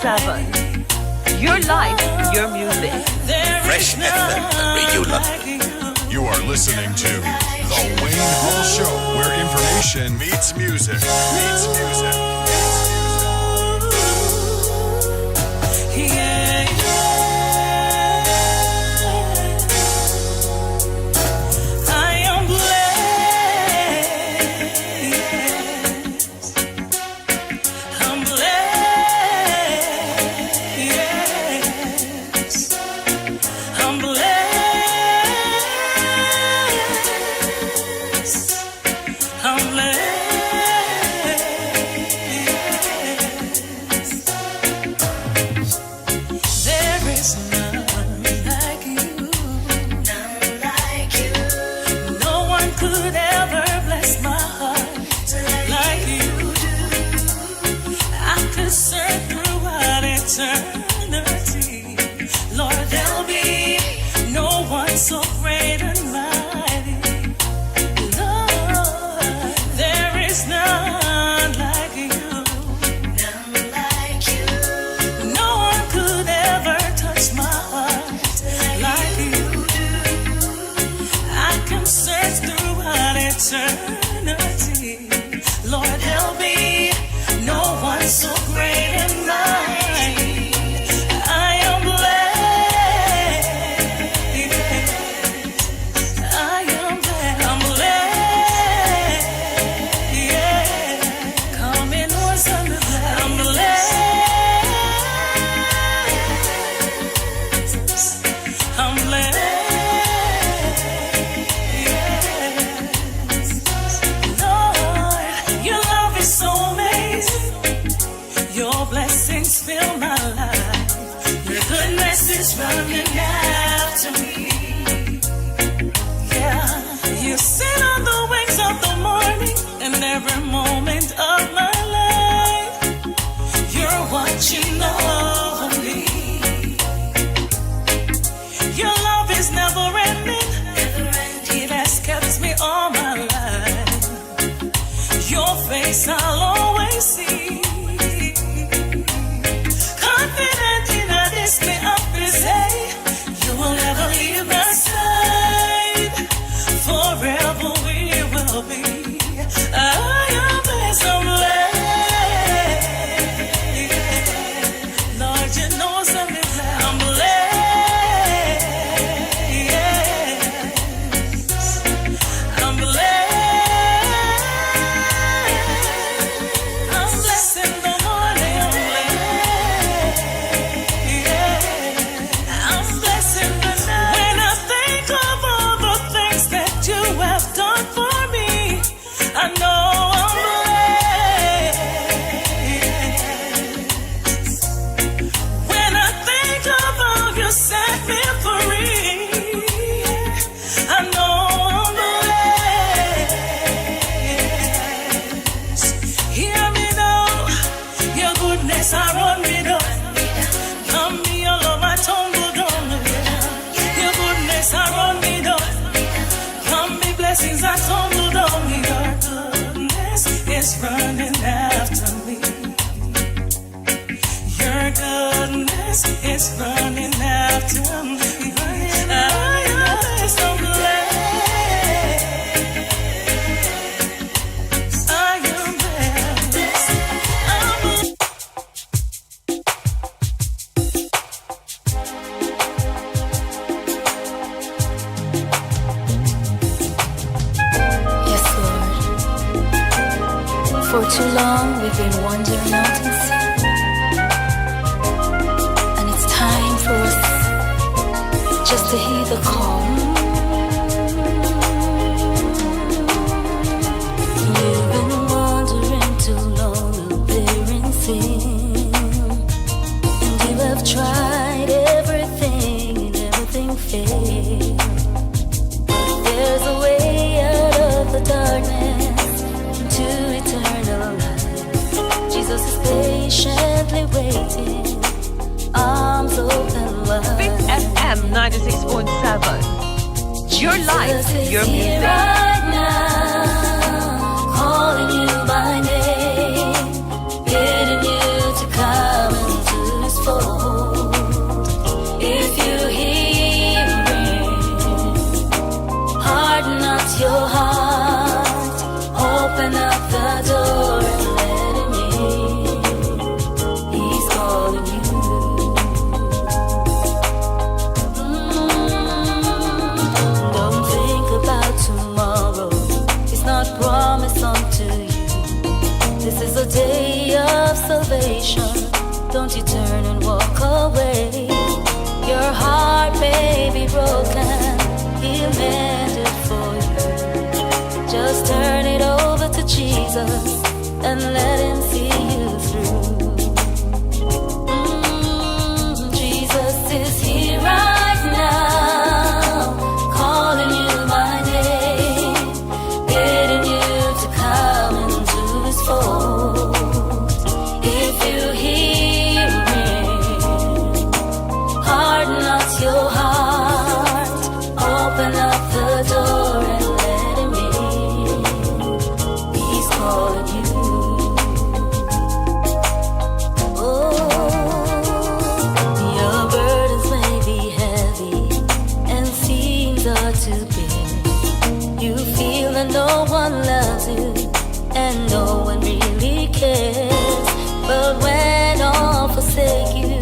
96.7. Your life, your music. Fresh FM, Radio London. You are listening to The Wayne Hall Show, where information meets music. Fete FM 96.7. Your life, your music. Right now, calling you by name, getting you to come into Jesus and let him see you through. Jesus is here right now, calling you by name, getting you to come into his fold. If you hear him, harden not your heart, open up the door and let him in. He's calling you. Oh, your burdens may be heavy and seems hard to bear. You feel that no one loves you and no one really cares. But when all forsake you,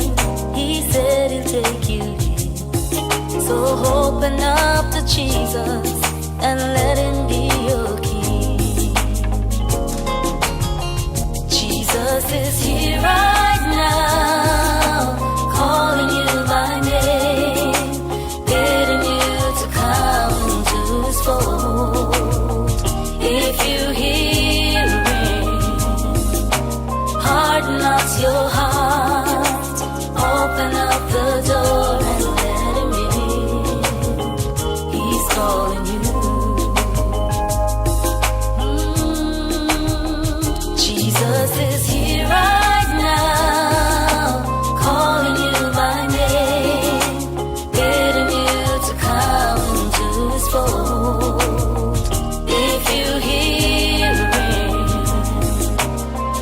he said he'll take you in. So open up to Jesus and let him be your king. Jesus is here right now, calling you by name, getting you to come into his fold. If you hear him, harden not your heart, open up the door and let him in. He's calling you. Jesus is here right now, calling you by name, getting you to come into his fold. If you hear him,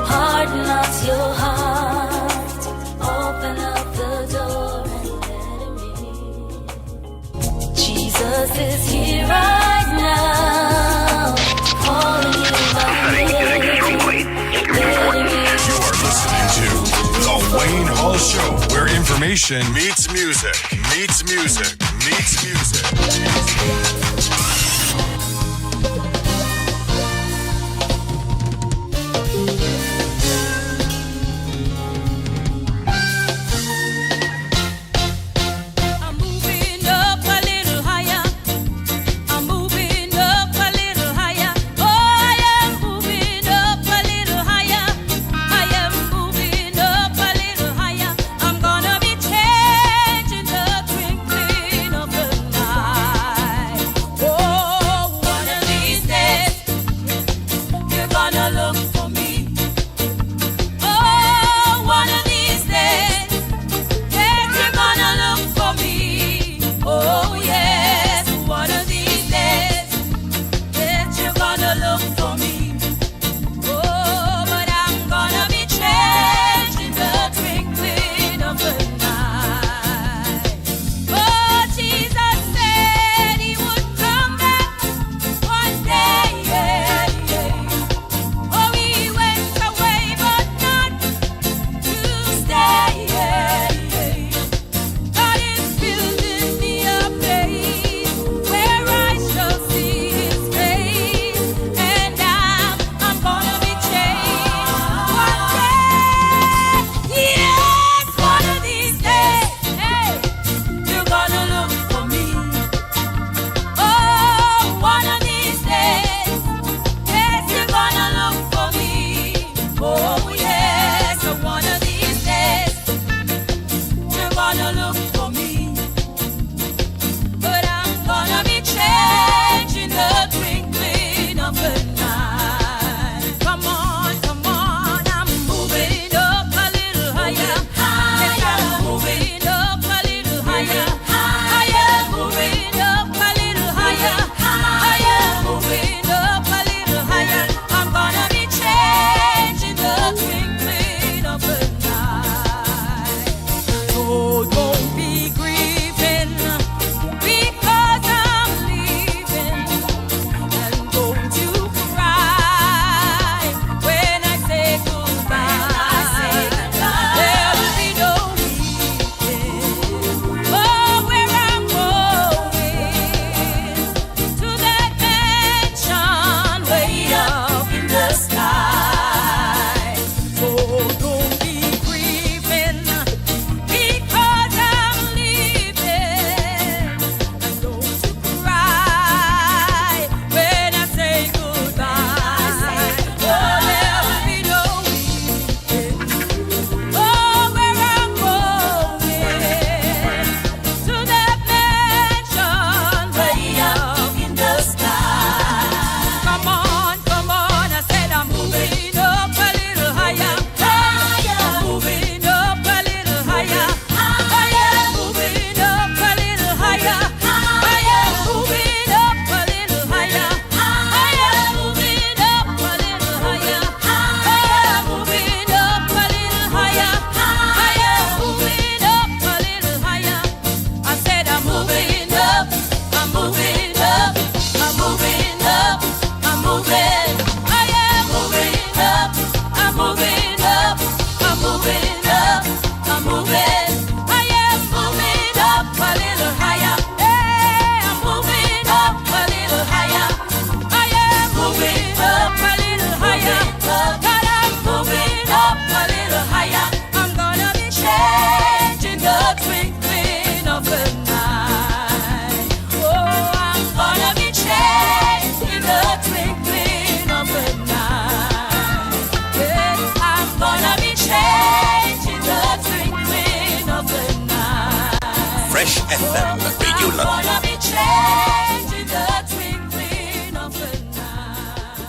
harden not your heart, open up the door and let him in. Jesus is here right now, calling you by name, getting you. You are listening to The Wayne Hall Show, where information meets music, meets music, meets music. I'm moving up a little higher. I'm moving up a little higher. Oh, I am moving up a little higher. I am moving up a little higher. I'm gonna be changing the twinkling of the night. Oh, Fresh FM, reunion. Wanna be changed in the twinkling of an eye.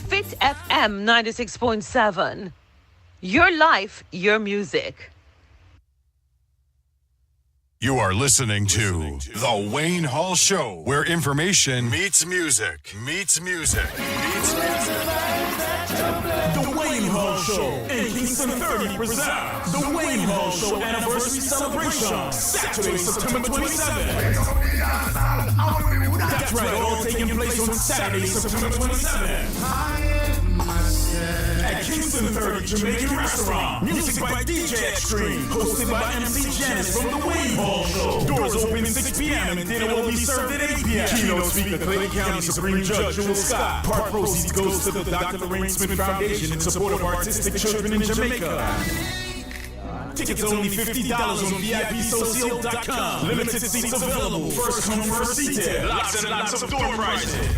Fit FM 96.7. Your life, your music. You are listening to The Wayne Hall Show, where information meets music. Meets music. Meets music. The Wayne Hall Show in Kingston 30 presents The Wayne Hall Show Anniversary Celebration, Saturday, September 27th. That's right, all taking place on Saturday, September 27th. At Kingston 30 Jamaican Restaurant. Music by DJ Extreme. Hosted by MC Janice from The Wayne Hall Show. Doors open 6 p.m. and dinner will be served at 8 p.m. Keynote speaker, Clayton County Supreme Judge Jewel Scott. Part proceeds goes to the Dr. Lorraine Smith Foundation in support of artistic children in Jamaica. Tickets only $50 on VIPsocial.com. Limited seats available. First come, first seated. Lots and lots of door prizes.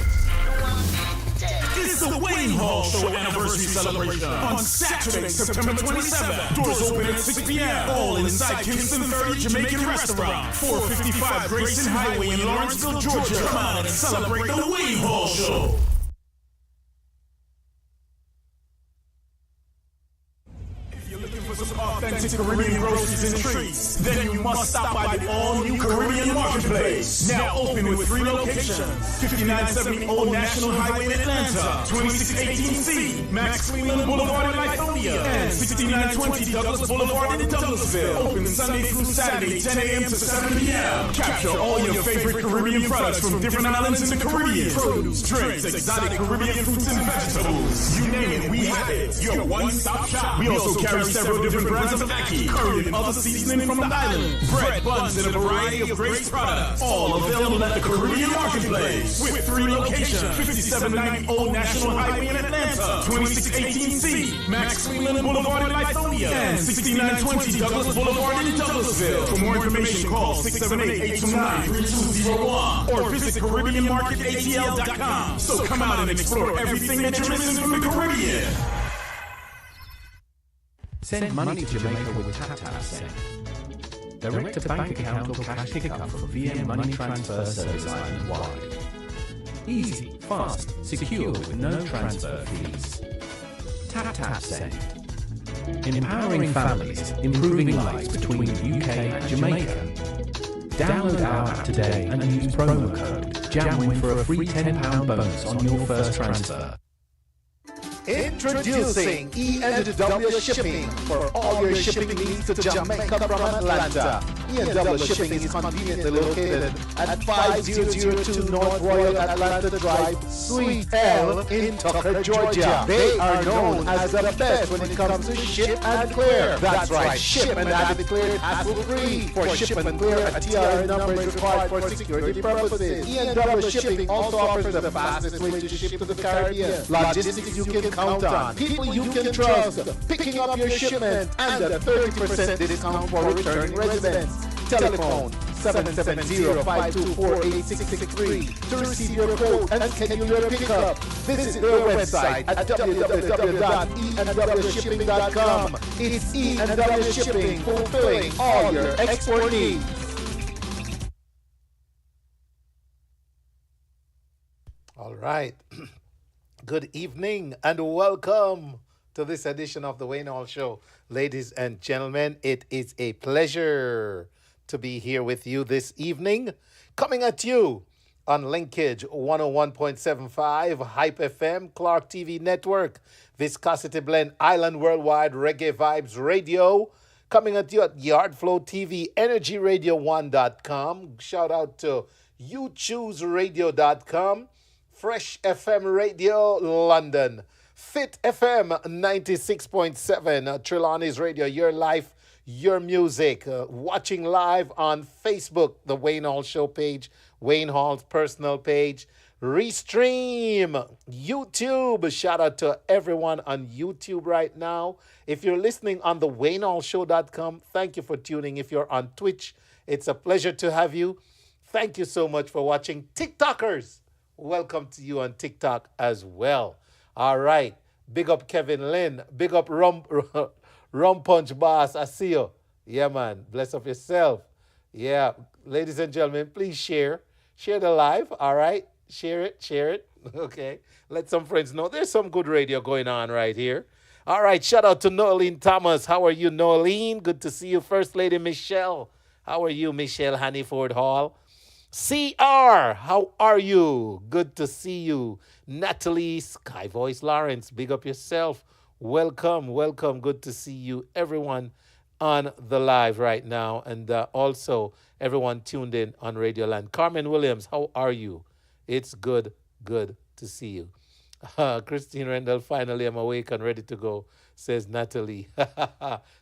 It's the Wayne Hall Show Anniversary Celebration on Saturday, September 27th. Doors open at 6 p.m. All inside Kingston 30 Jamaican Restaurant, 455 Grayson Highway in Lawrenceville, Georgia. Come on and celebrate the Wayne Hall Show. Some authentic Caribbean groceries and treats, then you must stop by the all-new Caribbean Marketplace. Now open with 3 locations: 5970 Old National Highway in Atlanta, 2618C Max Cleveland Boulevard in Lithonia, and 6920 Douglas Boulevard in Douglasville. Open Sunday through Saturday, 10 a.m. to 7 p.m. Capture all your favorite Caribbean products from different islands in the Caribbean. Produce, drinks, exotic Caribbean fruits and vegetables. You name it, we have it. Your one-stop shop. We also carry several different brands of ackee, curry, and other seasoning from the island. Bread, buns, and a variety of great products. All available at the Caribbean Marketplace. With 3 locations: 5790 Old National Highway in Atlanta, 2618C Max Cleveland Boulevard in Lithonia, and 6920 Douglas Boulevard in Douglasville. For more information, call 678-829-3201 or visit CaribbeanMarketATL.com. So come out and explore everything that you're missing from the Caribbean. Send money to Jamaica with TapTap Send. Direct to bank account or cash pickup from VM Money Transfer Service island-wide. Easy, fast, secure with no transfer fees. TapTap Send. Empowering families, improving lives between the UK and Jamaica. Download our app today and use promo code JAMWIN for a free £10 bonus on your first transfer. Introducing E&W Shipping for all your shipping needs to Jamaica from Atlanta. E&W Shipping is conveniently located at 5002 North Royal Atlanta Drive, Suite L in Tucker, Georgia. They are known as the best when it comes to ship and clear. That's right, ship and have it cleared hassle-free. For ship and clear, a TRN number is required for security purposes. E&W Shipping also offers the fastest way to ship to the Caribbean. Logistics you can count on, people you can trust, picking up your shipment, and a 30% discount for returning residents. Telephone 770-524-8663 to receive your quote and schedule your pickup. Visit their website at www.enwshipping.com. It's E&W Shipping, fulfilling all your export needs. All right. Good evening and welcome to this edition of the Wayne Hall Show. Ladies and gentlemen, it is a pleasure to be here with you this evening. Coming at you on Linkage 101.75, Hype FM, Clark TV Network, Viscosity Blend, Island Worldwide, Reggae Vibes Radio. Coming at you at Yardflow TV, EnergyRadio1.com. Shout out to YouChooseRadio.com. Fresh FM Radio, London. Fit FM 96.7, Trelawny's Radio, your life, your music. Watching live on Facebook, the Wayne Hall Show page, Wayne Hall's personal page. Restream, YouTube. Shout out to everyone on YouTube right now. If you're listening on the WayneHallShow.com, thank you for tuning. If you're on Twitch, it's a pleasure to have you. Thank you so much for watching. TikTokers, welcome to you on TikTok as well. All right. Big up Kevin Lynn. Big up Rum Punch Boss. I see you. Yeah, man. Bless up yourself. Yeah, ladies and gentlemen, please share. Share the live, all right? Share it, share it. Okay. Let some friends know there's some good radio going on right here. All right, shout out to Noeline Thomas. How are you, Noeline? Good to see you. First Lady Michelle. How are you, Michelle Hanniford Hall? CR, how are you? Good to see you. Natalie Sky Voice Lawrence, big up yourself. Welcome, welcome. Good to see you, everyone on the live right now. And also, everyone tuned in on Radio Land. Carmen Williams, how are you? It's good to see you. Christine Rendell, finally I'm awake and ready to go, says Natalie.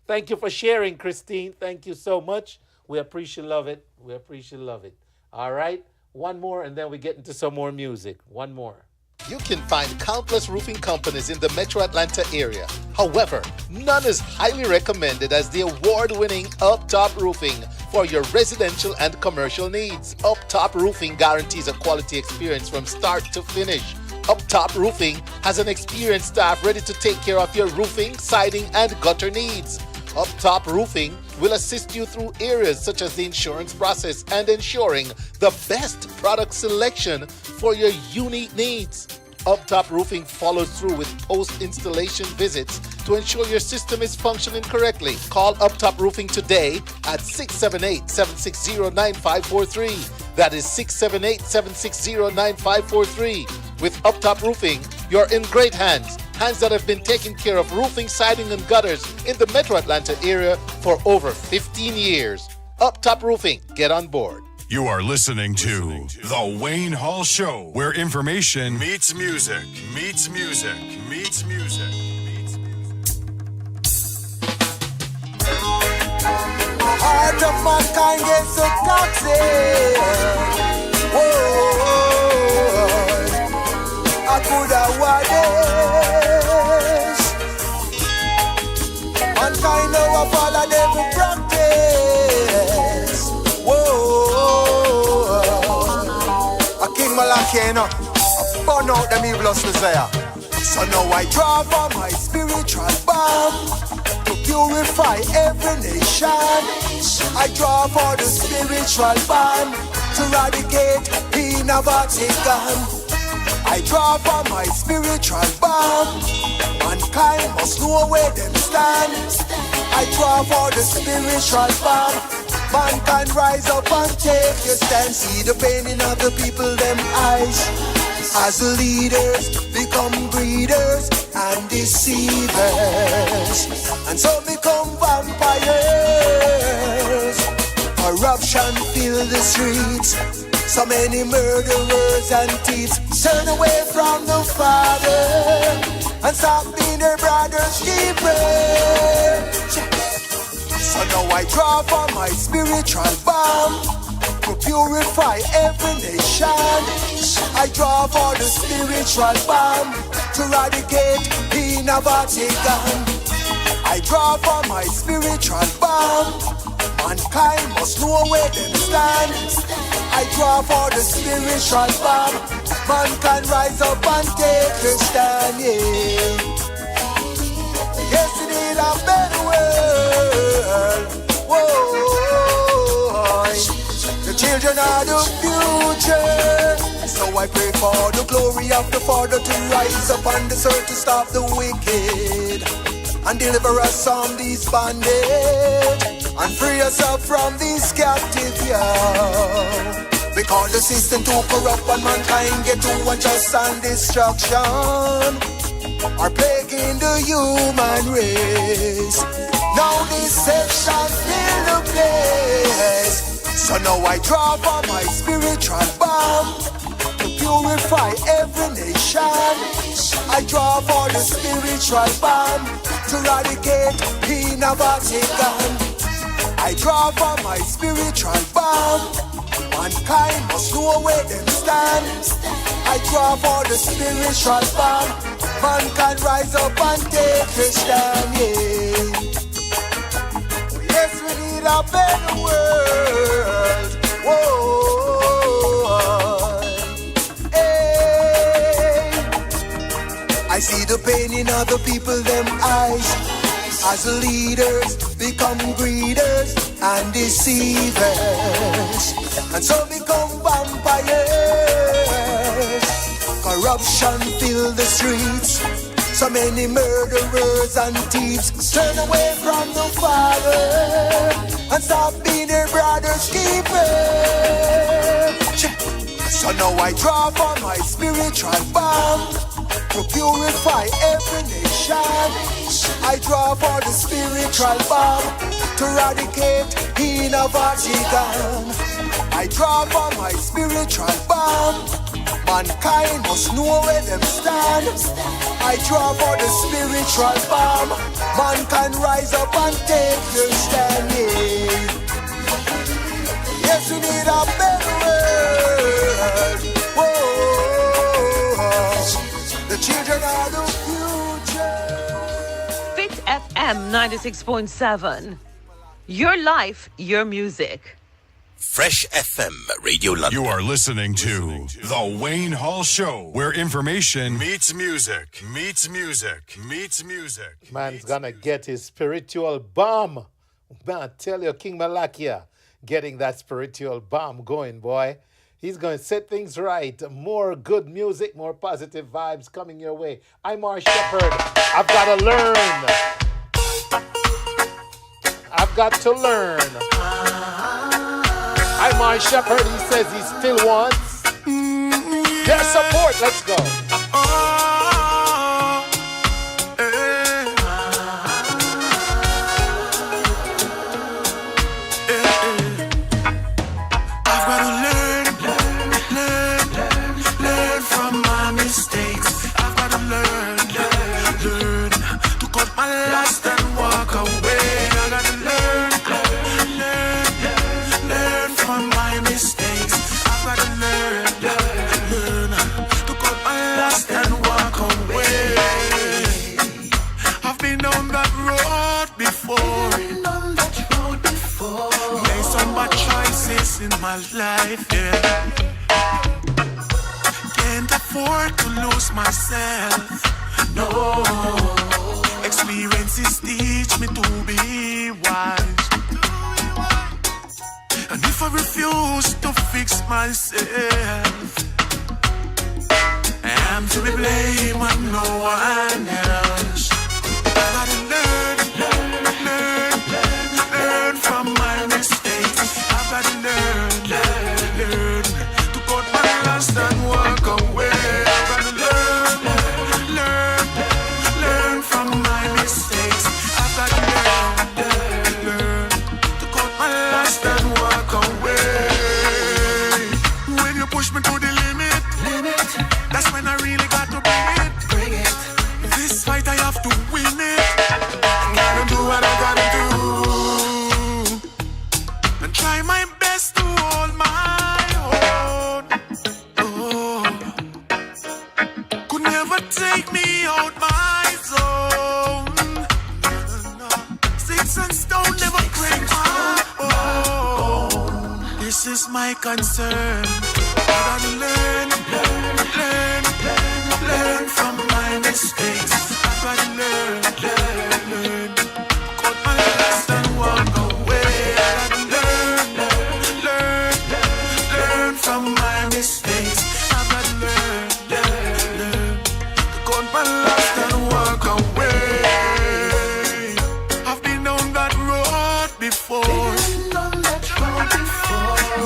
Thank you for sharing, Christine. Thank you so much. We appreciate love it. We appreciate love it. All right, one more and then we get into some more music. One more. You can find countless roofing companies in the Metro Atlanta area. However, none is highly recommended as the award-winning Up Top Roofing for your residential and commercial needs. Up Top Roofing guarantees a quality experience from start to finish. Up Top Roofing has an experienced staff ready to take care of your roofing, siding, and gutter needs. Up Top Roofing will assist you through areas such as the insurance process and ensuring the best product selection for your unique needs. Up Top Roofing follows through with post-installation visits to ensure your system is functioning correctly. Call Up Top Roofing today at 678-760-9543. That is 678-760-9543. With Up Top Roofing, you're in great hands. Hands that have been taking care of roofing, siding, and gutters in the Metro Atlanta area for over 15 years. Up Top Roofing, get on board. You are listening to The Wayne Hall Show, where information meets music, meets music, meets music, meets music. Heart of mankind gets so toxic. Whoa, I could have watched. Mankind know of all of them practice. Whoa, a King Malakeno, I burn out them evilous desire. So now I draw for my spiritual bomb to purify every nation. I draw for the spiritual bomb to eradicate the Vatican. I draw for my spiritual bomb. Mankind must know where them stand. I draw for the spiritual bomb. Mankind rise up and take your stand. See the pain in other people, them eyes. As the leaders become breeders and deceivers, and so become vampires. Corruption fill the streets. So many murderers and thieves turn away from the Father and stop being their brother's keeper. So now I draw for my spiritual bomb to purify every nation. I draw for the spiritual bomb to eradicate the Vatican. I draw for my spiritual bomb. Mankind must know where them stand. I draw for the spiritual bomb. Mankind rise up and take a stand, yeah. Yes, we need a better world. Whoa, the children are the future. So I pray for the glory of the Father to rise up on this earth to stop the wicked and deliver us from these bondage and free us up from these captive, yeah. Because the system too corrupt and mankind get too unjust and destruction are plaguing the human race. Now deception fill the place. So now I draw for my spiritual bomb to purify every nation. I draw for the spiritual bomb to eradicate the Vatican. I draw for my spiritual bomb. Mankind must know where them stand. I draw for the spiritual bomb. Mankind rise up and take a stand, yeah. Yes, we need a better world. Whoa, hey. I see the pain in other people, them eyes. As leaders become breeders and deceivers, and so become vampires. Corruption fill the streets, so many murderers and thieves turn away from the Father and stop being their brother's keeper. So now I draw for my spiritual bomb to purify every nation. I draw for the spiritual bomb to eradicate Vatican. I draw for my spiritual bomb. Mankind must know where them stand. I draw for the spiritual bomb. Man can rise up and take their stand. Yeah. Yes, we need a better world. Whoa. The children are the future. Fit FM 96.7. Your life, your music. Fresh FM Radio London. You are listening to The Wayne Hall Show, where information meets music, meets music, meets music. Man's gonna get his spiritual bomb. Man, I tell you, King Malakia, getting that spiritual bomb going, boy. He's going to set things right. More good music, more positive vibes coming your way. I'm Mar Shepherd. I've got to learn. I've got to learn. I'm Mar Shepherd. He says he still wants their support. Let's go. In my life, yeah. Can't afford to lose myself. No. Experiences teach me to be wise. And if I refuse to fix myself, I am to be blamed and no one else. I gotta learn from my mistakes. I've got to learn to cut my last and walk away. I've got to learn from my mistakes. I've got to learn to cut my last and walk away. When you push me to the limit, that's when I really got to bring it. This fight I have to win it. I gotta do what I gotta do. Try my best to hold my own. Oh. Could never take me out my zone. No. Sticks and stone never break my bone. This is my concern. I gotta learn from my mistakes. I gotta learn. Cut my last and walk away. From my mistakes, I've got to learn to cut my last and walk away. I've been on that road before.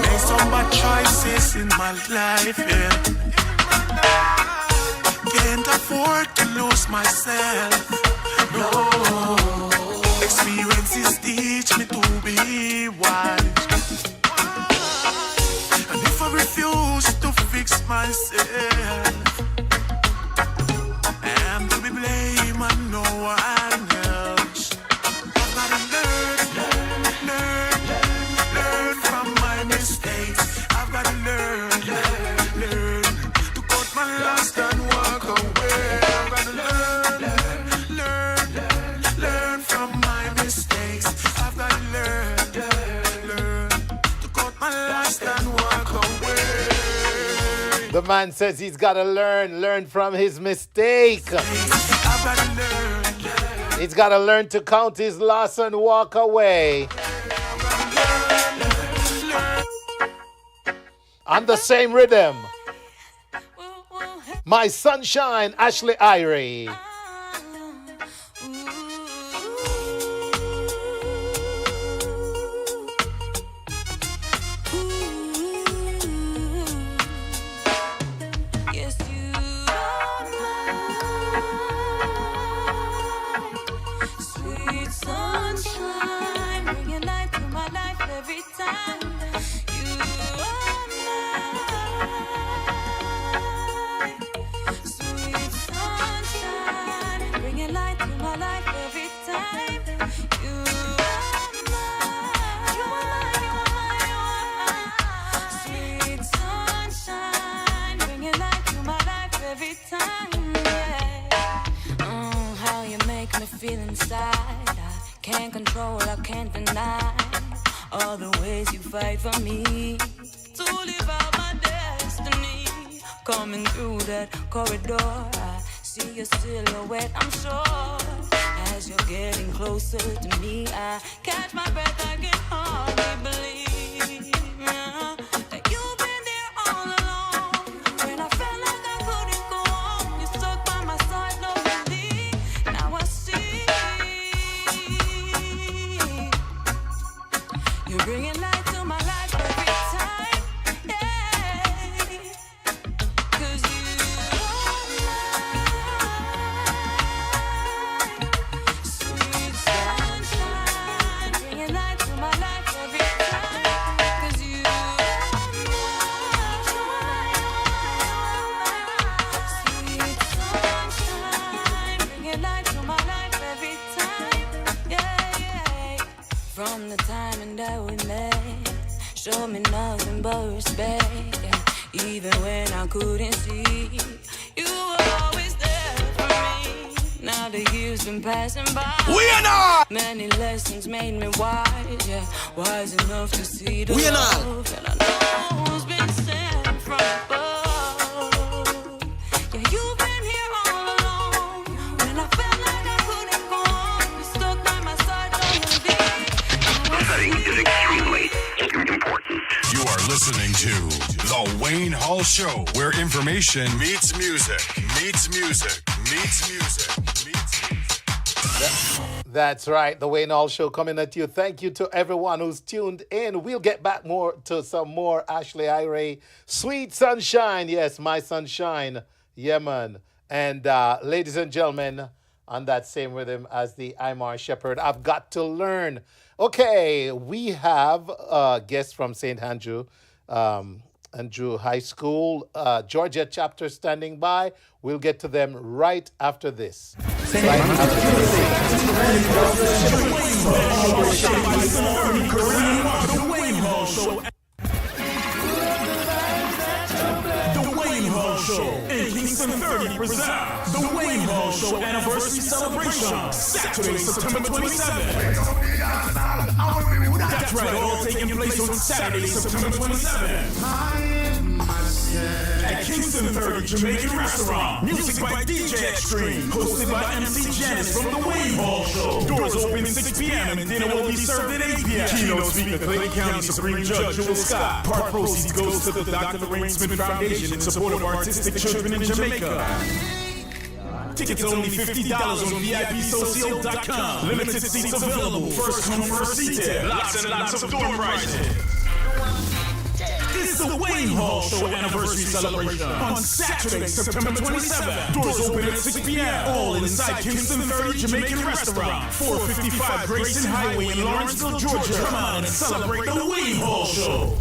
Made some bad choices in my life, yeah. Can't afford to lose myself, no. Experiences teach me to be wise. Refuse to fix myself. I am to be blamed and no one else. I've got to learn from my mistakes. I've got to learn to cut my last and walk away. I've got to learn from my mistakes. I've got to learn to cut my last and walk away. The man says he's got to learn from his mistake. He's got to learn to count his loss and walk away. On the same rhythm, my sunshine, Ashley Irie. Yes, you are mine. Sweet sunshine, bringing light to my life every time. You are mine. Sweet sunshine, bringing light to my life every time. You are mine. You are mine. Sweet sunshine, bringing light to my life every time. Yeah. How you make me feel inside. I can't control, I can't deny all the ways you fight for me to live out my destiny. Coming through that corridor, I see your silhouette, I'm sure. As you're getting closer to me, I catch my breath, I can hardly believe that you've been there all along. When I felt like I couldn't go on, you stuck by my side, lovingly. Now I see you're bringing light to my life every time. Yeah. 'Cause you are mine. Sweet sunshine, bringing light to my life every time. 'Cause you are mine. Sweet sunshine, bringing light to my life every time. Yeah, yeah. From the time that we met, show me nothing but respect. Yeah. Even when I couldn't see, you were always there for me. Now the years been passing by. We are not. Many lessons made me wise, yeah. Wise enough to see the We are not. love that I know has been sent from above. Yeah, you've been here all along. When I felt like I couldn't go on, you stuck by my side, loyalty. You are listening to The Wayne Hall Show, where information meets music, meets music, meets music, meets music. That's right, the Wayne Hall Show coming at you. Thank you to everyone who's tuned in. We'll get back more to some more Ashley Irie. Sweet sunshine, yes, my sunshine, yeah, man. And ladies and gentlemen, on that same rhythm as the Imar Shepherd, I've got to learn. Okay, we have a guest from St. Andrew High School, Georgia chapter standing by. We'll get to them right after this. The Wayne Hall Show and Kingston 30 present the Wayne Hall Show Anniversary Celebration, Saturday, September 27th. That's right, all taking place on Saturday, September 27th. At Kingston 30 Jamaican Restaurant. Music by DJ Extreme. Hosted by MC Janice from the Wayne Hall Show. Doors open 6 p.m. and dinner will be served at 8 p.m. Keynote speaker, Clayton County Supreme Judge Jewel Scott. Part proceeds goes to the Dr. Lorraine Smith Foundation in support of autistic children in Jamaica. Tickets only $50 on VIPSocio.com. Limited seats available. First come, first seated. Lots and lots of door prizes. It's the Wayne Hall Show Anniversary Celebration on Saturday, September 27th. Doors open at 6 p.m. All inside Kingston 30 Jamaican Restaurant, 455 Grayson Highway in Lawrenceville, Georgia. Come on and celebrate the Wayne Hall Show.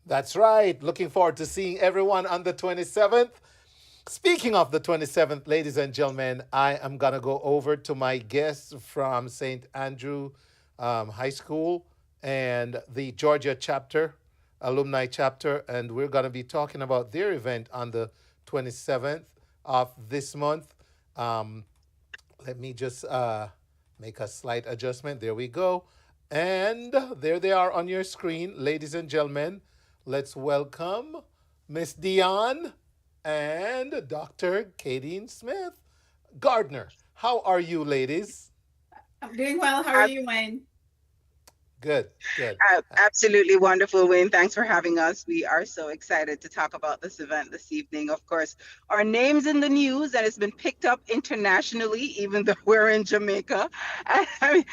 That's right. Looking forward to seeing everyone on the 27th. Speaking of the 27th, ladies and gentlemen, I am going to go over to my guests from St. Andrew High School and the Georgia chapter, alumni chapter, and we're going to be talking about their event on the 27th of this month. Let me just make a slight adjustment. There we go. And there they are on your screen, ladies and gentlemen. Let's welcome Miss Dion and Dr. Kadeen Smith Gardner. How are you, ladies? I'm doing well. How are you, Wayne? Good, good. Absolutely wonderful, Wayne. Thanks for having us. We are so excited to talk about this event this evening. Of course, our name's in the news and it's been picked up internationally, even though we're in Jamaica. And,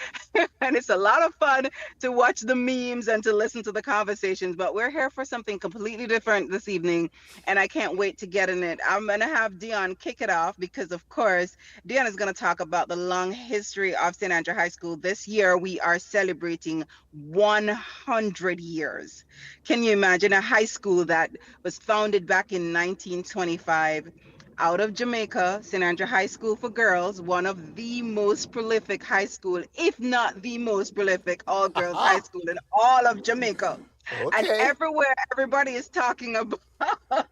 and it's a lot of fun to watch the memes and to listen to the conversations. But we're here for something completely different this evening, and I can't wait to get in it. I'm going to have Dion kick it off because, of course, Dion is going to talk about the long history of St. Andrew High School. This year, we are celebrating 100 years. Can you imagine a high school that was founded back in 1925 out of Jamaica, St. Andrew High School for Girls, one of the most prolific high school, if not the most prolific all-girls high school in all of Jamaica. Okay. And everywhere, everybody is talking about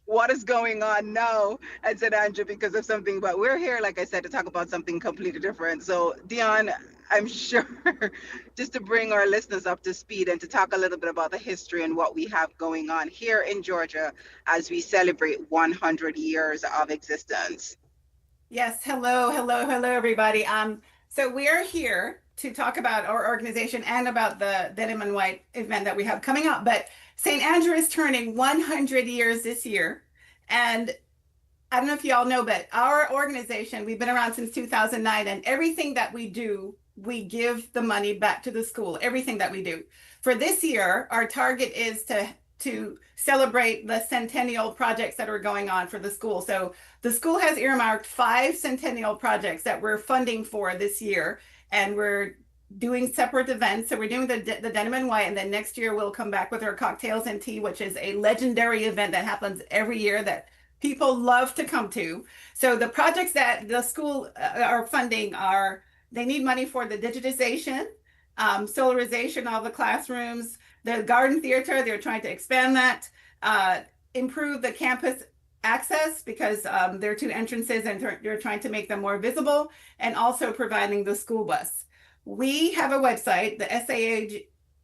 what is going on now at St. Andrew because of something. But we're here, like I said, to talk about something completely different. So, Dion, I'm sure just to bring our listeners up to speed and to talk a little bit about the history and what we have going on here in Georgia as we celebrate 100 years of existence. Yes, hello, everybody. So we are here to talk about our organization and about the Denim and White event that we have coming up. But St. Andrew is turning 100 years this year. And I don't know if you all know, but our organization, we've been around since 2009, and everything that we do, we give the money back to the school, everything that we do. For this year, our target is to celebrate the centennial projects that are going on for the school. So the school has earmarked 5 centennial projects that we're funding for this year, and we're doing separate events. So we're doing the Denim and White, and then next year we'll come back with our cocktails and tea, which is a legendary event that happens every year that people love to come to. So the projects that the school are funding are, they need money for the digitization, solarization of the classrooms, the garden theater, they're trying to expand that, improve the campus access because there are 2 entrances and they're trying to make them more visible, and also providing the school bus. We have a website, the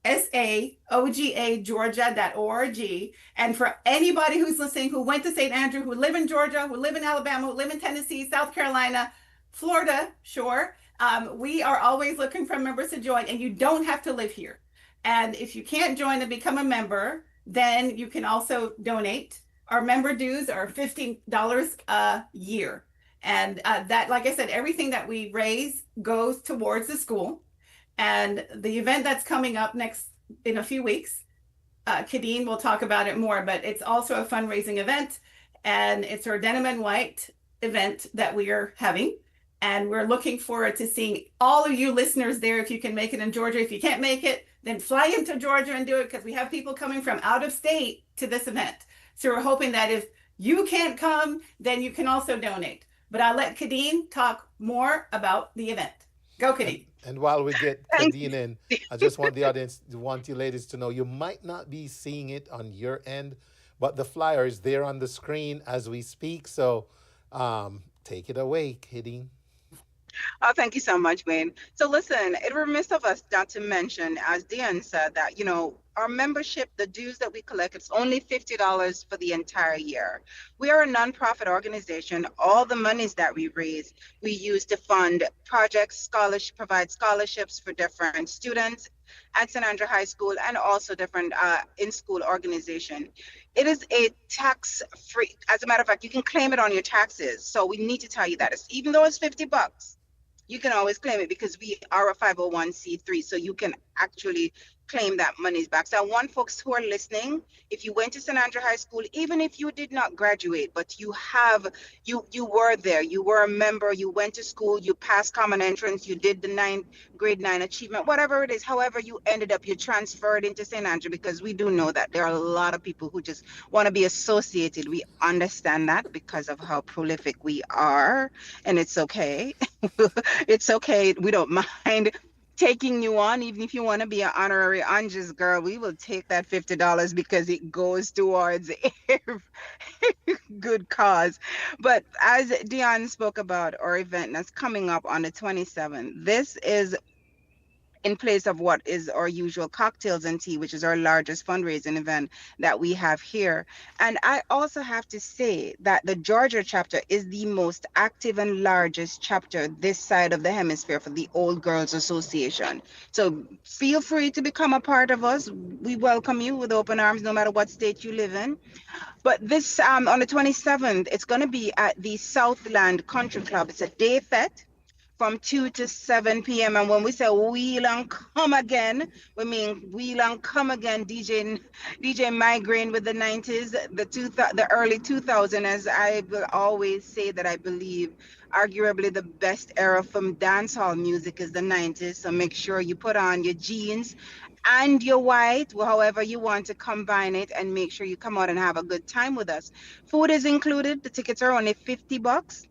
saogageorgia.org. And for anybody who's listening who went to St. Andrew, who live in Georgia, who live in Alabama, who live in Tennessee, South Carolina, Florida, sure, we are always looking for members to join, and you don't have to live here. And if you can't join and become a member, then you can also donate. Our member dues are $15 a year. And that, like I said, everything that we raise goes towards the school. And the event that's coming up next in a few weeks, Kadeen will talk about it more, but it's also a fundraising event. And it's our Denim and White event that we are having. And we're looking forward to seeing all of you listeners there if you can make it in Georgia. If you can't make it, then fly into Georgia and do it, because we have people coming from out of state to this event. So we're hoping that if you can't come, then you can also donate. But I'll let Kadeen talk more about the event. Go, Kadeen. And while we get Kadeen in, I just want the audience, want you ladies to know, you might not be seeing it on your end, but the flyer is there on the screen as we speak. So take it away, Kadeen. Oh, thank you so much, Wayne. So listen, it remiss of us not to mention, as Dion said, that, you know, our membership, the dues that we collect, it's only $50 for the entire year. We are a nonprofit organization. All the monies that we raise, we use to fund projects, provide scholarships for different students at St. Andrew High School, and also different in-school organization. It is a tax-free, as a matter of fact, you can claim it on your taxes. So we need to tell you that. Even though it's $50, you can always claim it because we are a 501c3, so you can actually claim that money's back. So I want folks who are listening, if you went to St. Andrew High School, even if you did not graduate, but you were there, you were a member, you went to school, you passed common entrance, you did the grade 9 achievement, whatever it is, however you ended up, you transferred into St. Andrew, because we do know that there are a lot of people who just want to be associated. We understand that because of how prolific we are, and it's okay. It's okay. We don't mind taking you on, even if you want to be an honorary Anges girl. We will take that $50 because it goes towards a good cause. But as Dion spoke about our event that's coming up on the 27th, this is in place of what is our usual cocktails and tea, which is our largest fundraising event that we have here. And I also have to say that the Georgia chapter is the most active and largest chapter this side of the hemisphere for the Old Girls Association. So feel free to become a part of us. We welcome you with open arms, no matter what state you live in. But this, on the 27th, it's going to be at the Southland Country Club. It's a day fete from 2 to 7 p.m. And when we say wheel and come again, we mean wheel and come again. DJ Migraine with the 90s, the early 2000s, as I will always say that I believe arguably the best era from dancehall music is the 90s. So make sure you put on your jeans and your white, however you want to combine it, and make sure you come out and have a good time with us. Food is included. The tickets are only $50.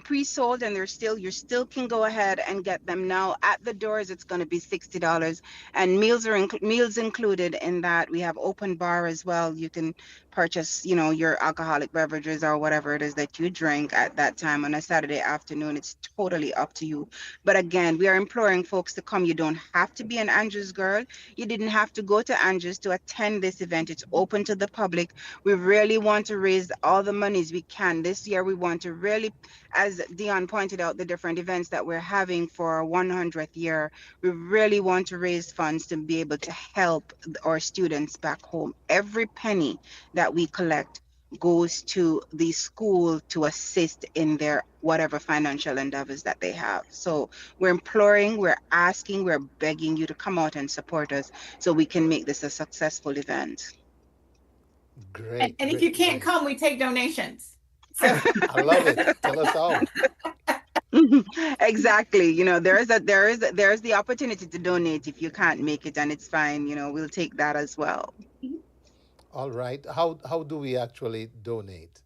Pre-sold, and you still can go ahead and get them now. At the doors, it's going to be $60, and meals are meals included in that. We have open bar as well. You can purchase, your alcoholic beverages or whatever it is that you drink at that time on a Saturday afternoon. It's totally up to you. But again, we are imploring folks to come. You don't have to be an Andrews girl. You didn't have to go to Andrews to attend this event. It's open to the public. We really want to raise all the monies we can. This year, we want to really, as Dion pointed out, the different events that we're having for our 100th year, we really want to raise funds to be able to help our students back home. Every penny that we collect goes to the school to assist in their whatever financial endeavors that they have. So we're imploring, we're asking, we're begging you to come out and support us so we can make this a successful event. Great. And if you can't come, we take donations. So. I love it. Tell us all. Exactly. There's the opportunity to donate if you can't make it, and it's fine. We'll take that as well. All right. How do we actually donate?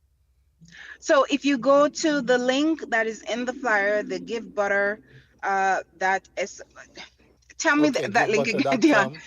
So if you go to the link that is in the flyer, the Give Butter, that is. Tell me that link again, Dion.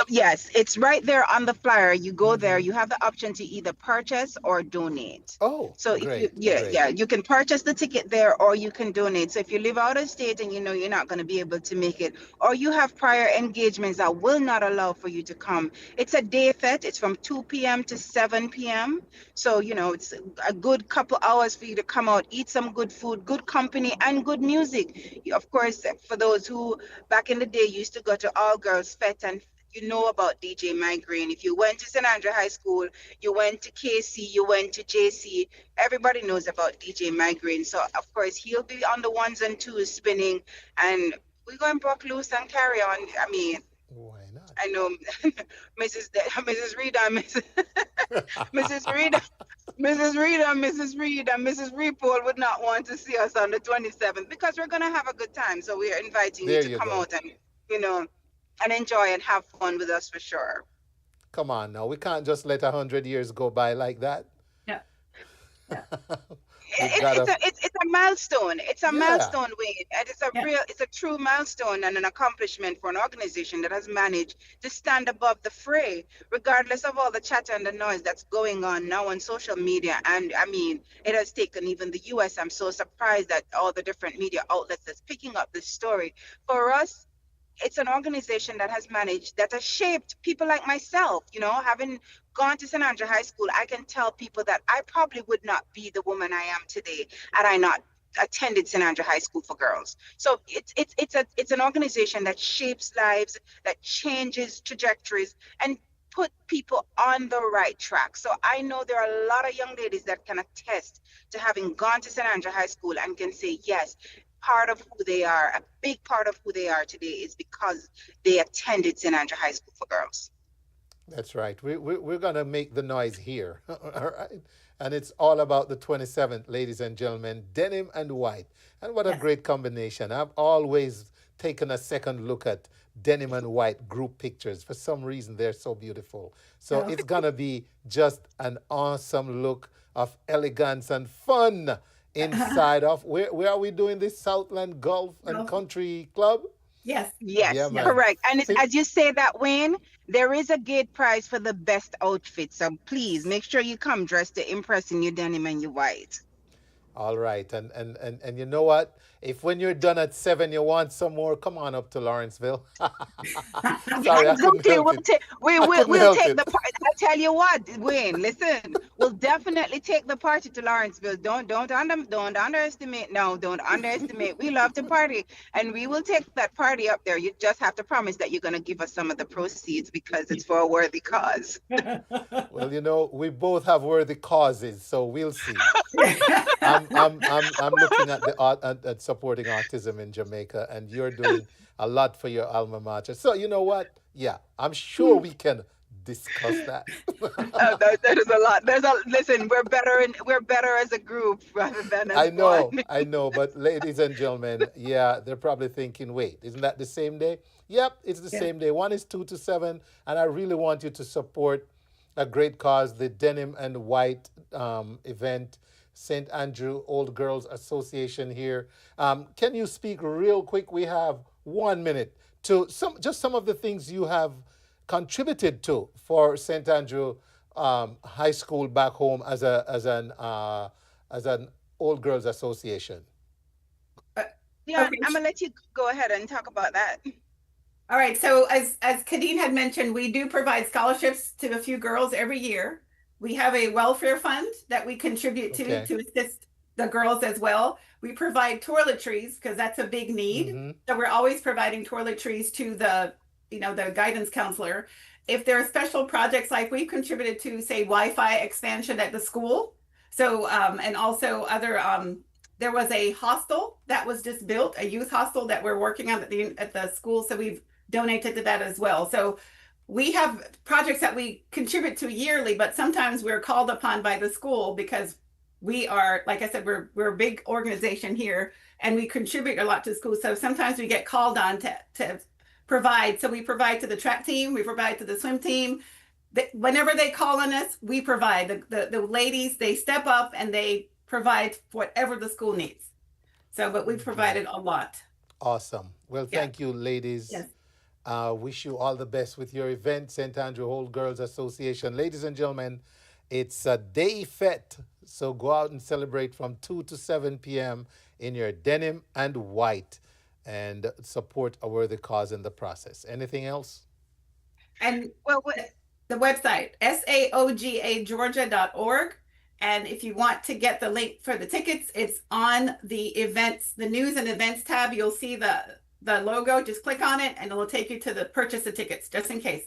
Yes, it's right there on the flyer. You go there, you have the option to either purchase or donate. Oh, so great, you can purchase the ticket there or you can donate. So if you live out of state and you're not going to be able to make it, or you have prior engagements that will not allow for you to come, it's a day fete. It's from 2 p.m. to 7 p.m. So, it's a good couple hours for you to come out, eat some good food, good company, and good music. Of course, for those who back in the day used to go to all girls fete, and you know about DJ Migraine. If you went to St. Andrew High School, you went to KC, you went to JC, everybody knows about DJ Migraine. So of course he'll be on the ones and twos spinning, and we're going to broke loose and carry on. I mean, why not? I know Mrs. Reed and Mrs. Reed and Mrs. Repole would not want to see us on the 27th because we're going to have a good time. So we are inviting you to come out and, and enjoy and have fun with us for sure. Come on now. We can't just let 100 years go by like that. Yeah. It's a milestone. It's a milestone, Wayne. And it's a true milestone and an accomplishment for an organization that has managed to stand above the fray, regardless of all the chatter and the noise that's going on now on social media. And I mean, it has taken even the US. I'm so surprised that all the different media outlets that's picking up this story. For us, it's an organization that has shaped people like myself. Having gone to St. Andrew High School, I can tell people that I probably would not be the woman I am today had I not attended St. Andrew High School for girls. So it's an organization that shapes lives, that changes trajectories, and put people on the right track. So I know there are a lot of young ladies that can attest to having gone to St. Andrew High School and can say, yes, part of who they are, a big part of who they are today is because they attended St. Andrew High School for girls. That's right. We're going to make the noise here. All right. And it's all about the 27th, ladies and gentlemen, denim and white. And what a great combination. I've always taken a second look at denim and white group pictures. For some reason, they're so beautiful. So it's going to be just an awesome look of elegance and fun inside of, where are we doing this? Southland Golf and Country Club? Yes. Yes, correct. And as you say that, Wayne, there is a gate prize for the best outfit. So please make sure you come dressed to impress in your denim and your white. All right. And you know what? if when you're done at 7 you want some more, come on up to Lawrenceville. Sorry, Exactly. We'll take the it. party. I tell you what, Wayne, listen, we'll definitely take the party to Lawrenceville. Don't underestimate. No, don't underestimate. We love to party, and we will take that party up there. You just have to promise that you're going to give us some of the proceeds because it's for a worthy cause. Well, you know, we both have worthy causes, so we'll see. I'm looking at at supporting autism in Jamaica, and you're doing a lot for your alma mater. So you know what? Yeah, I'm sure we can discuss that. That is a lot. Listen. We're better as a group rather than as one. I know, but ladies and gentlemen, yeah, they're probably thinking, wait, isn't that the same day? Yep, it's the same day. One is 2 to 7, and I really want you to support a great cause, the Denim and White event, St. Andrew Old Girls Association here. Can you speak real quick? We have 1 minute to some of the things you have contributed to for St. Andrew High School back home as an Old Girls Association. Yeah, I'm gonna let you go ahead and talk about that. All right. So as Kadeen had mentioned, we do provide scholarships to a few girls every year. We have a welfare fund that we contribute to assist the girls as well. We provide toiletries because that's a big need. So we're always providing toiletries to the guidance counselor. If there are special projects, like we've contributed to, say, Wi-Fi expansion at the school. So and also other there was a hostel that was just built, a youth hostel that we're working on at the school. So we've donated to that as well. So we have projects that we contribute to yearly, but sometimes we're called upon by the school because we are, like I said, we're a big organization here and we contribute a lot to school. So sometimes we get called on to provide. So we provide to the track team, we provide to the swim team. Whenever they call on us, we provide. The ladies, they step up and they provide whatever the school needs. So, but we've provided a lot. Awesome. Well, thank you, ladies. Yes. Wish you all the best with your event, St. Andrew Old Girls Association. Ladies and gentlemen, it's a day fete, so go out and celebrate from 2 to 7 p.m. in your denim and white and support a worthy cause in the process. Anything else? And well, the website, saogageorgia.org. And if you want to get the link for the tickets, it's on the events, the news and events tab. You'll see the logo. Just click on it and it will take you to the purchase of tickets, just in case.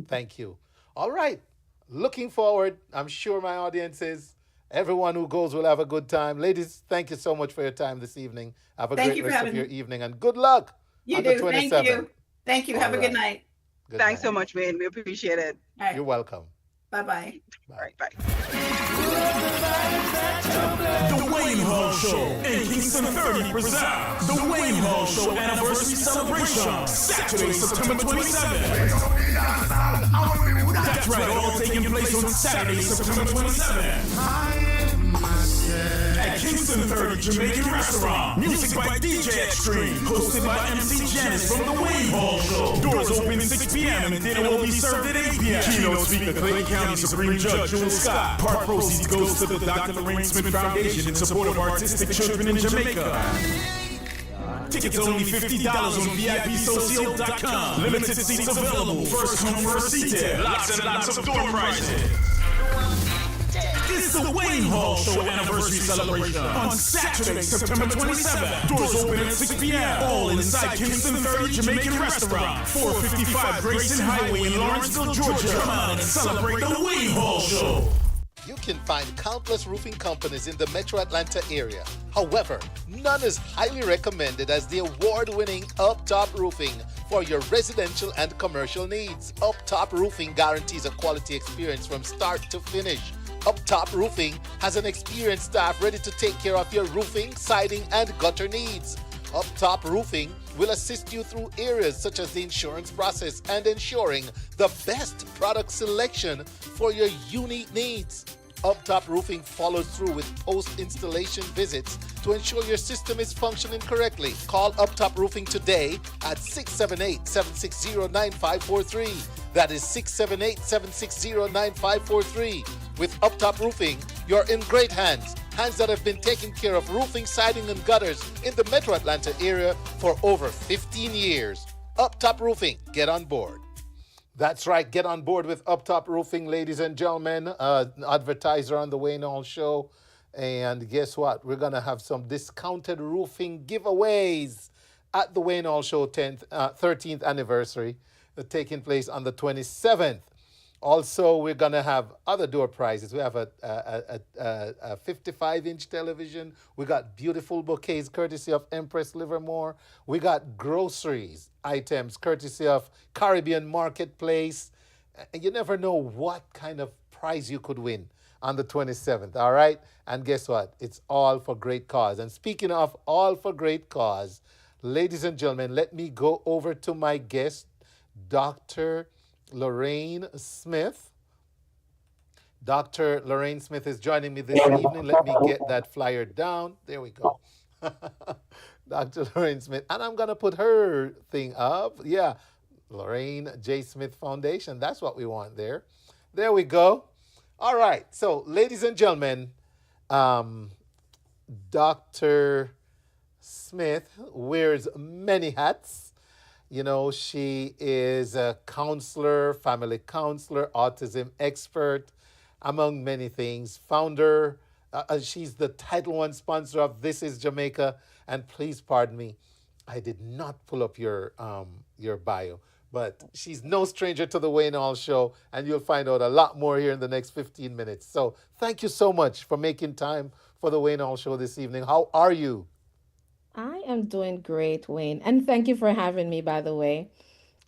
Thank you. All right. Looking forward. I'm sure my audience is. Everyone who goes will have a good time. Ladies, thank you so much for your time this evening. Have a great rest of your evening and good luck. You do. Thank you. Thank you. Have a good night. Thanks so much, Wayne. We appreciate it. All right. You're welcome. Bye-bye. All right, bye. The Wayne Hall Show in Kingston 30 presents the Wayne Hall Show Anniversary Celebration, Saturday, September 27th. That's right, all taking place on Saturday, September 27th. At Kingston 30 Jamaican Restaurant. Music by DJ Extreme. Hosted by MC Janice from the Wayne Hall Show. Doors open 6 p.m. and dinner will be served at 8 p.m. Keynote speaker, Clayton County Supreme Judge Jewel Scott. Part proceeds goes to the Dr. Lorraine Smith Foundation in support of artistic children in Jamaica. Tickets only $50 on VIPSocio.com. Limited seats available. First come, first seated. Lots and lots of door prizes. It's the Wayne Hall Show Anniversary Celebration on Saturday, September 27th. Doors open at 6 p.m. All inside Kingston 30 Jamaican Restaurant, 455 Grayson Highway in Lawrenceville, Georgia. Come on and celebrate the Wayne Hall Show. You can find countless roofing companies in the Metro Atlanta area. However, none is highly recommended as the award-winning Up Top Roofing for your residential and commercial needs. Up Top Roofing guarantees a quality experience from start to finish. Up Top Roofing has an experienced staff ready to take care of your roofing, siding, and gutter needs. Up Top Roofing will assist you through areas such as the insurance process and ensuring the best product selection for your unique needs. Up Top Roofing follows through with post-installation visits to ensure your system is functioning correctly. Call Up Top Roofing today at 678-760-9543. That is 678-760-9543. With Up Top Roofing, you're in great hands. hands that have been taking care of roofing, siding, and gutters in the Metro Atlanta area for over 15 years. Up Top Roofing, get on board. That's right. Get on board with Uptop Roofing, ladies and gentlemen. Advertiser on the Wayne Hall Show. And guess what? We're going to have some discounted roofing giveaways at the Wayne Hall Show 13th anniversary, taking place on the 27th. Also, we're going to have other door prizes. We have a 55-inch television. We got beautiful bouquets courtesy of Empress Livermore. We got groceries items courtesy of Caribbean Marketplace. And you never know what kind of prize you could win on the 27th, all right? And guess what? It's all for great cause. And speaking of all for great cause, ladies and gentlemen, let me go over to my guest, Dr. Lorraine Smith. Dr. Lorraine Smith is joining me this evening. Let me get that flyer down. There we go. Dr. Lorraine Smith. And I'm going to put her thing up. Yeah, Lorraine J. Smith Foundation. That's what we want there. There we go. All right. So, ladies and gentlemen, Dr. Smith wears many hats. You know, she is a counselor, family counselor, autism expert, among many things. Founder, she's the Title I sponsor of This is Jamaica. And please pardon me, I did not pull up your bio, but she's no stranger to the Wayne Hall Show, and you'll find out a lot more here in the next 15 minutes. So thank you so much for making time for the Wayne Hall Show this evening. How are you? I am doing great, Wayne. And thank you for having me, by the way.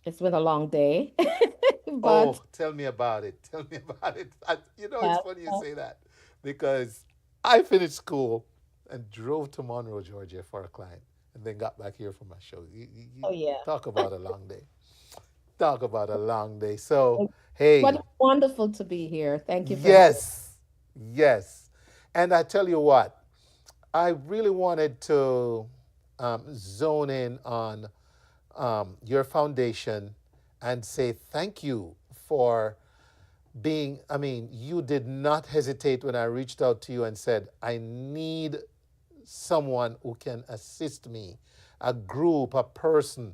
It's been a long day, but Oh, tell me about it. Tell me about it. It's yeah, funny you say that because I finished school and drove to Monroe, Georgia for a client and then got back here for my show. You oh yeah. talk about a long day. Talk about a long day. So, hey, But it's wonderful to be here. Thank you for having yes, yes. And I tell you what, I really wanted to zone in on your foundation and say thank you for being, I mean, you did not hesitate when I reached out to you and said, I need someone who can assist me, a group, a person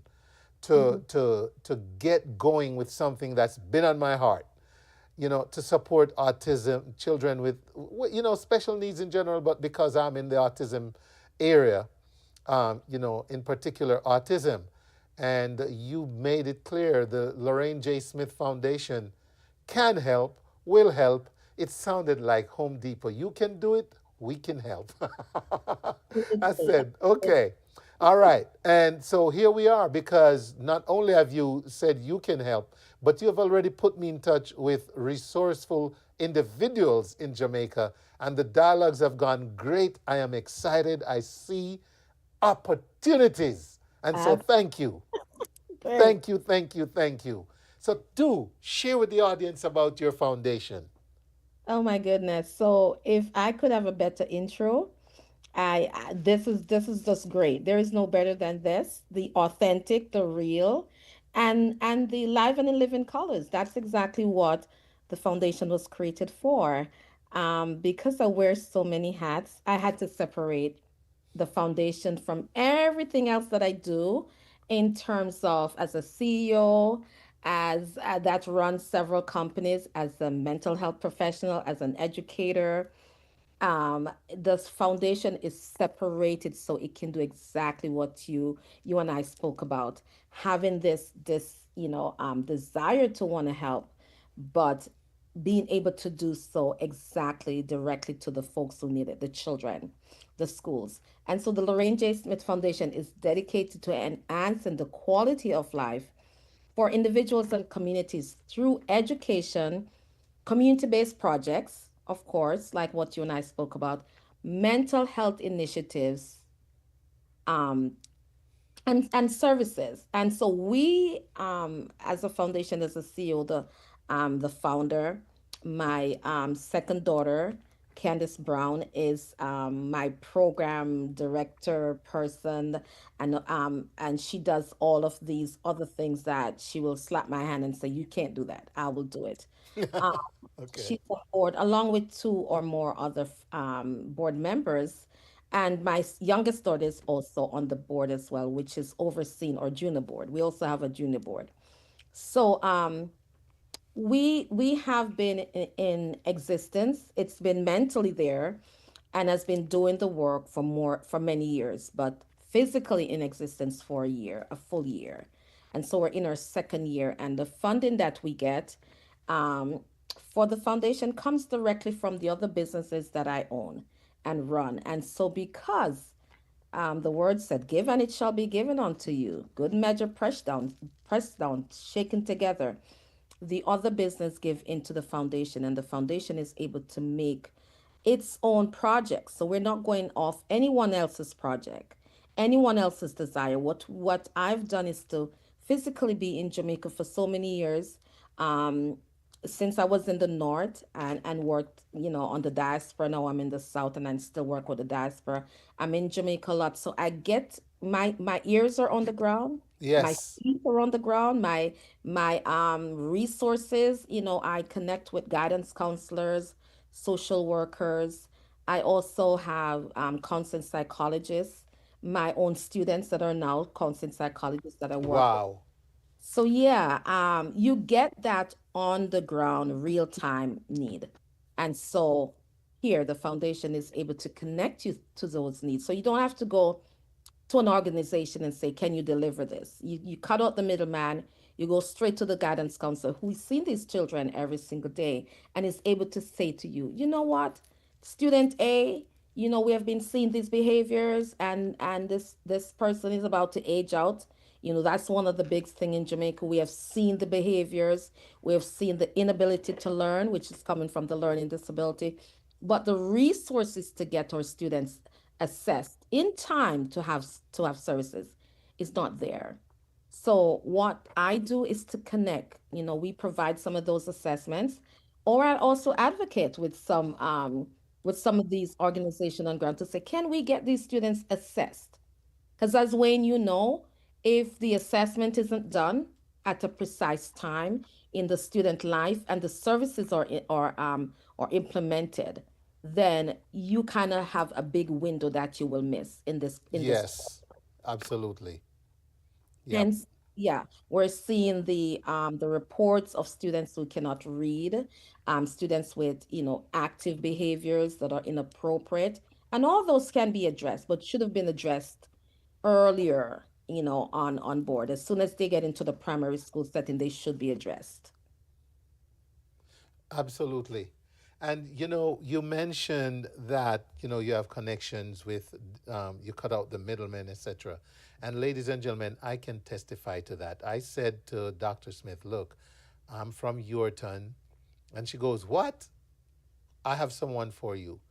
to get going with something that's been on my heart, to support autism children with, special needs in general, but because I'm in the autism area, in particular autism. And you made it clear the Lorraine J. Smith Foundation can help, will help. It sounded like Home Depot. You can do it, we can help. I said, okay, all right. And so here we are because not only have you said you can help, but you have already put me in touch with resourceful individuals in Jamaica, and the dialogues have gone great. I am excited. I see opportunities. And so us. thank you. Great. Thank you, thank you, thank you. So do share with the audience about your foundation. Oh my goodness. So if I could have a better intro, this is just great. There is no better than this. The authentic, the real, and the live and in living colors. That's exactly what the foundation was created for. Because I wear so many hats, I had to separate the foundation from everything else that I do in terms of as a CEO, as that runs several companies, as a mental health professional, as an educator. This foundation is separated so it can do exactly what you and I spoke about, having this desire to want to help, but being able to do so exactly directly to the folks who need it, the children, the schools. And so the Lorraine J. Smith Foundation is dedicated to enhancing the quality of life for individuals and communities through education, community-based projects, of course, like what you and I spoke about, mental health initiatives, um, and services. And so we, as a foundation, as a CEO, the founder, my second daughter, Candice Brown is my program director person, and she does all of these other things that she will slap my hand and say, "You can't do that. I will do it." Um, Okay. she's on board along with two or more other board members, and my youngest daughter is also on the board as well, which is overseen or junior board. We also have a junior board. So we have been in existence. It's been mentally there and has been doing the work for many years, but physically in existence for a year, a full year. And so we're in our second year, and the funding that we get um, for the foundation comes directly from the other businesses that I own and run. And so because the word said, "Give and it shall be given unto you. Good measure, pressed down, shaken together." The other business give into the foundation, and the foundation is able to make its own projects. So we're not going off anyone else's project, anyone else's desire. What I've done is to physically be in Jamaica for so many years. Um, since I was in the north and worked, on the diaspora. Now I'm in the south and I still work with the diaspora. I'm in Jamaica a lot. So I get my ears are on the ground. My Yes. feet are on the ground. My resources, I connect with guidance counselors, social workers. I also have counseling psychologists, my own students that are now counseling psychologists that I work with. Wow. So yeah, you get that on the ground real time need. And so here the foundation is able to connect you to those needs. So you don't have to go to an organization and say, "Can you deliver this?" You cut out the middleman. You go straight to the guidance counselor who's seen these children every single day and is able to say to you, "You know what, student A, we have been seeing these behaviors, and this person is about to age out." That's one of the big thing in Jamaica. We have seen the behaviors. We have seen the inability to learn, which is coming from the learning disability, but the resources to get our students assessed in time to have services is not there. So what I do is to connect. We provide some of those assessments, or I also advocate with some of these organizations on ground to say, can we get these students assessed? Because as Wayne, if the assessment isn't done at a precise time in the student life and the services are implemented, then you kind of have a big window that you will miss in this. Yes. Absolutely. Yep. Hence, yeah, we're seeing the reports of students who cannot read, students with active behaviors that are inappropriate, and all those can be addressed, but should have been addressed earlier, on board. As soon as they get into the primary school setting, they should be addressed. Absolutely. And you mentioned that you have connections with, you cut out the middlemen, etc. And ladies and gentlemen, I can testify to that. I said to Dr. Smith, "Look, I'm from Yorton," and she goes, "What? I have someone for you."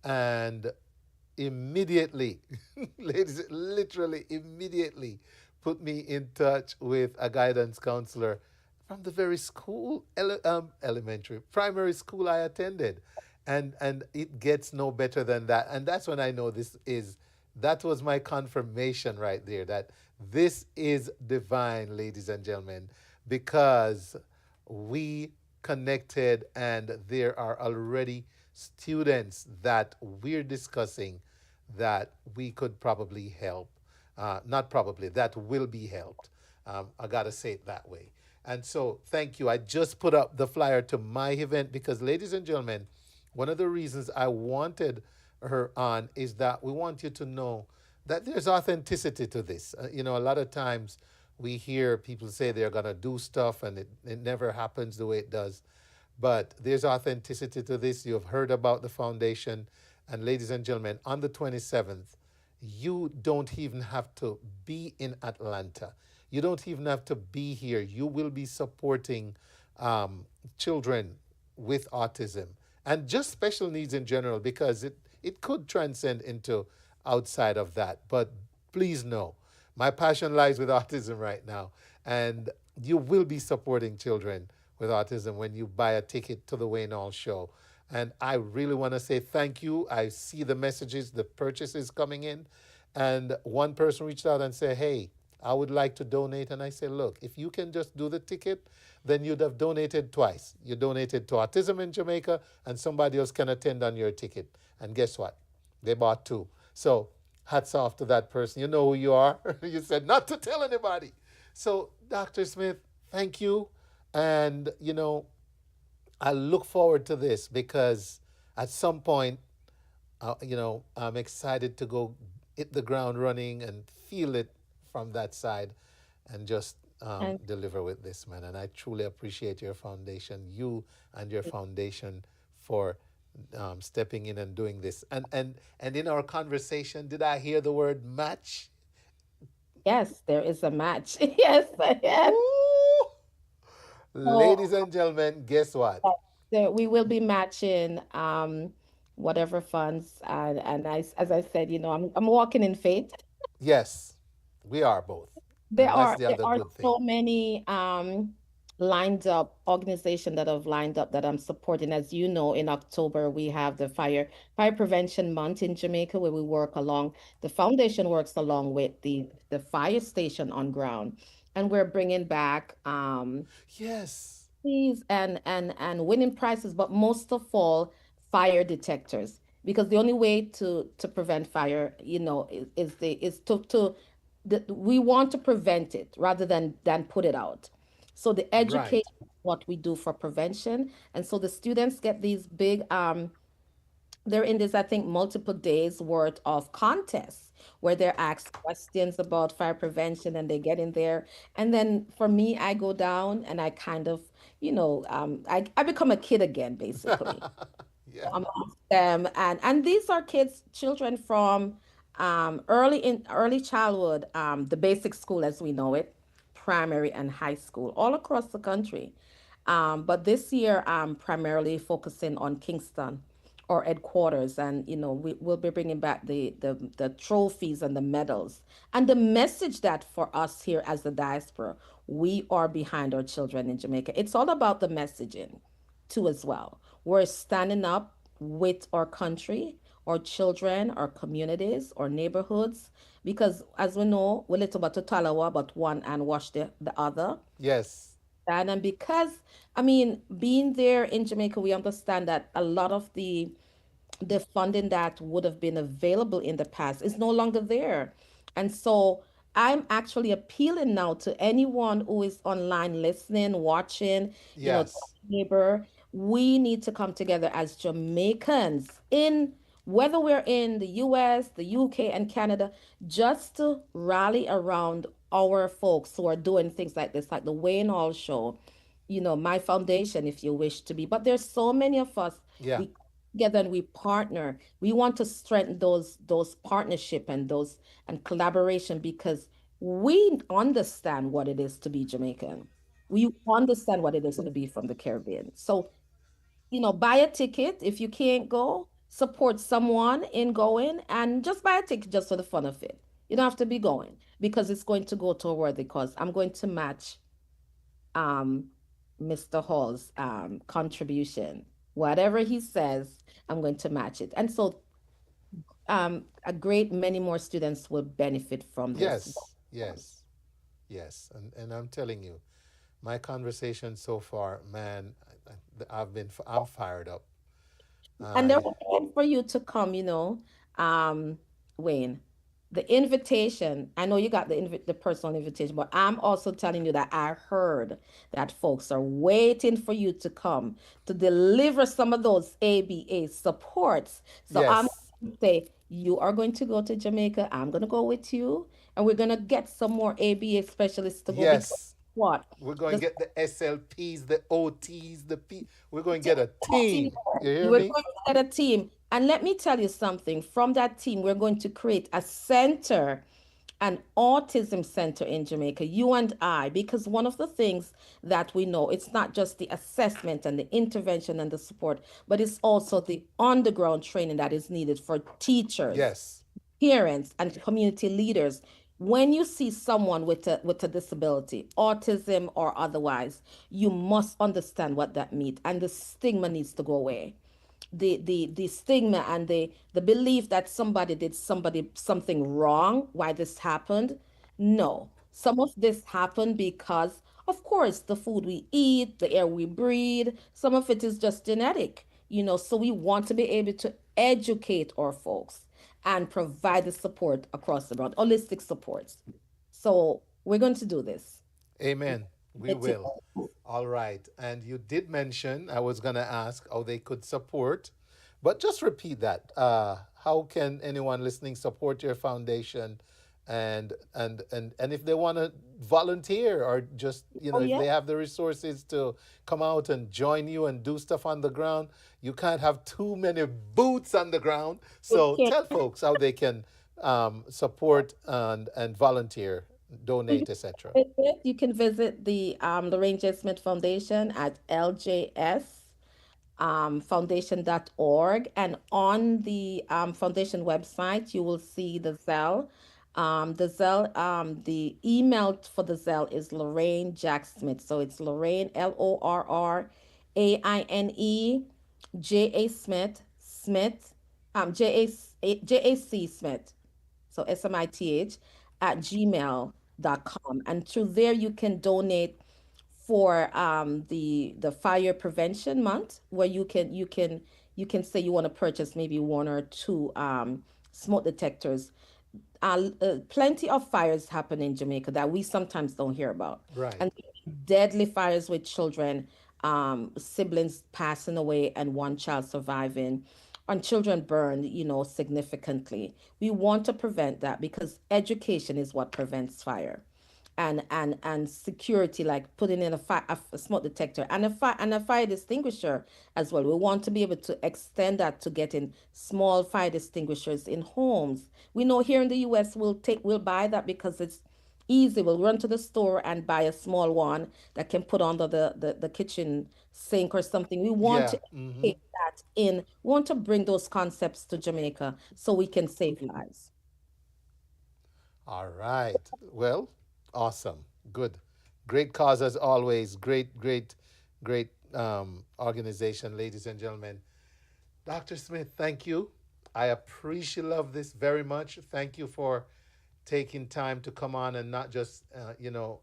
And immediately, ladies, literally immediately put me in touch with a guidance counselor from the very school, elementary, primary school I attended. And it gets no better than that. And that's when I know that was my confirmation right there, that this is divine, ladies and gentlemen, because we connected and there are already students that we're discussing that we could probably help. Not probably, that will be helped. I got to say it that way. And so, thank you. I just put up the flyer to my event because, ladies and gentlemen, one of the reasons I wanted her on is that we want you to know that there's authenticity to this. A lot of times we hear people say they're going to do stuff and it never happens the way it does. But there's authenticity to this. You have heard about the foundation. And ladies and gentlemen, on the 27th, you don't even have to be in Atlanta. You don't even have to be here. You will be supporting children with autism and just special needs in general, because it could transcend into outside of that. But please know, my passion lies with autism right now. And you will be supporting children with autism when you buy a ticket to the Wayne Hall show. And I really want to say thank you. I see the messages, the purchases coming in. And one person reached out and said, hey, I would like to donate. And I said, look, if you can just do the ticket, then you'd have donated twice. You donated to Autism in Jamaica, and somebody else can attend on your ticket. And guess what? They bought two. So hats off to that person. You know who you are. You said not to tell anybody. So, Dr. Smith, thank you. And, I look forward to this because at some point, I'm excited to go hit the ground running and feel it from that side and just And deliver with this, man. And I truly appreciate your foundation, you and your foundation for stepping in and doing this. And in our conversation, did I hear the word match? yes, there is a match. Yes, yes. Ooh, So ladies and gentlemen, guess what? we will be matching whatever funds and as I said, I'm walking in faith. Yes, we are both. There And that's are the there other are good thing. so many lined up organizations that have lined up that I'm supporting. As you know, in October we have the fire prevention month in Jamaica where we work along the foundation works along with the fire station on ground, and we're bringing back Yes, these and winning prizes, but most of all, fire detectors. Because the only way to prevent fire, we want to prevent it rather than put it out. So the education, right. what we do for prevention, and so the students get these big they're in this, I think, multiple days worth of contests where they're asked questions about fire prevention and they get in there. And then for me, I go down and I kind of, I become a kid again, basically. Yeah. Amongst them. And these are children from early childhood, the basic school as we know it, primary and high school, all across the country. But this year, I'm primarily focusing on Kingston or headquarters, and we'll be bringing back the trophies and the medals and the message that for us here as the diaspora, we are behind our children in Jamaica. It's all about the messaging too as well. We're standing up with our country, our children, our communities, our neighborhoods, because as we know, we're little but to talawa, but one and wash the other. Yes. And because, I mean, being there in Jamaica, we understand that a lot of the funding that would have been available in the past is no longer there. And so I'm actually appealing now to anyone who is online listening, watching, Yes. neighbor. We need to come together as Jamaicans in whether we're in the US, the UK, and Canada, just to rally around our folks who are doing things like this, like the Wayne Hall Show, my foundation, if you wish to be. But there's so many of us. Yeah. We come together and we partner. We want to strengthen those partnership and those and collaboration because we understand what it is to be Jamaican. We understand what it is to be from the Caribbean. So, buy a ticket if you can't go, support someone in going, and just buy a ticket just for the fun of it. You don't have to be going because it's going to go to a worthy cause. I'm going to match um Mr. Hall's contribution. Whatever he says, I'm going to match it. And so a great many more students will benefit from this. Yes. Yes. Yes. And I'm telling you, my conversation so far, man, I'm fired up. And they're I waiting for you to come, um, Wayne. The invitation, I know you got the personal invitation, but I'm also telling you that I heard that folks are waiting for you to come to deliver some of those ABA supports. So I'm yes. going to say, you are going to go to Jamaica. I'm going to go with you, and we're going to get some more ABA specialists to go because Yes. what? We're going The to get the SLPs, the OTs, the P. We're going to get a team. You hear we're me? going to get a team. And let me tell you something. From that team, we're going to create a center, an autism center in Jamaica, you and I, because one of the things that we know, it's not just the assessment and the intervention and the support, but it's also the underground training that is needed for teachers, Yes. parents, and community leaders. When you see someone with a disability, autism or otherwise, you must understand what that means, and the stigma needs to go away. the stigma and the belief that somebody did something wrong, why this happened. No, some of this happened because, of course, the food we eat, the air we breathe, some of it is just genetic, so we want to be able to educate our folks and provide the support across the board, holistic supports. So we're going to do this. Amen. We Let's will. All right. And you did mention, I was going to ask how they could support, but just repeat that. How can anyone listening support your foundation? And if they want to volunteer or just, Oh, if yeah. they have the resources to come out and join you and do stuff on the ground, you can't have too many boots on the ground. So Okay. tell folks how they can support and volunteer, donate, etc. You can visit the Lorraine J. Smith Foundation at foundation.org. And on the foundation website, you will see the Zelle. The email for the Zelle is Lorraine Jack Smith. So it's Lorraine, LORRAINE Smith, JAC Smith, so SMITH at gmail.com. And through there, you can donate for the fire prevention month, where you can say you want to purchase maybe one or two smoke detectors. Plenty of fires happen in Jamaica that we sometimes don't hear about, Right. and deadly fires with children, siblings passing away and one child surviving, and children burned, significantly. We want to prevent that because education is what prevents fire, and security, like putting in a smoke detector and a fire extinguisher as well. We want to be able to extend that to getting small fire extinguishers in homes. We know here in the US we'll buy that because it's easy. We'll run to the store and buy a small one that can put under the kitchen sink or something. We want Yeah. to take that in. We want to bring those concepts to Jamaica so we can save lives. All right. Well, awesome. Good. Great cause as always. Great, great, great organization, ladies and gentlemen. Dr. Smith, thank you. I appreciate love this very much. Thank you for taking time to come on and not just,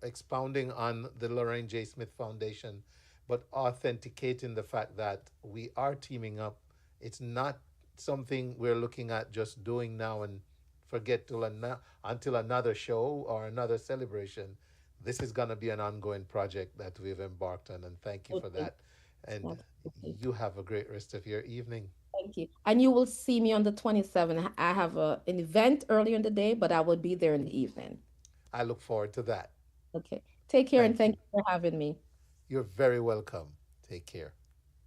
expounding on the Lorraine J. Smith Foundation, but authenticating the fact that we are teaming up. It's not something we're looking at just doing now and forget until another show or another celebration. This is going to be an ongoing project that we've embarked on, and thank you for Okay. that. And Absolutely. you have a great rest of your evening. Thank you. And you will see me on the 27th. I have an event earlier in the day, but I will be there in the evening. I look forward to that. Okay. Take care and Thank thank you for having me. You're very welcome. Take care.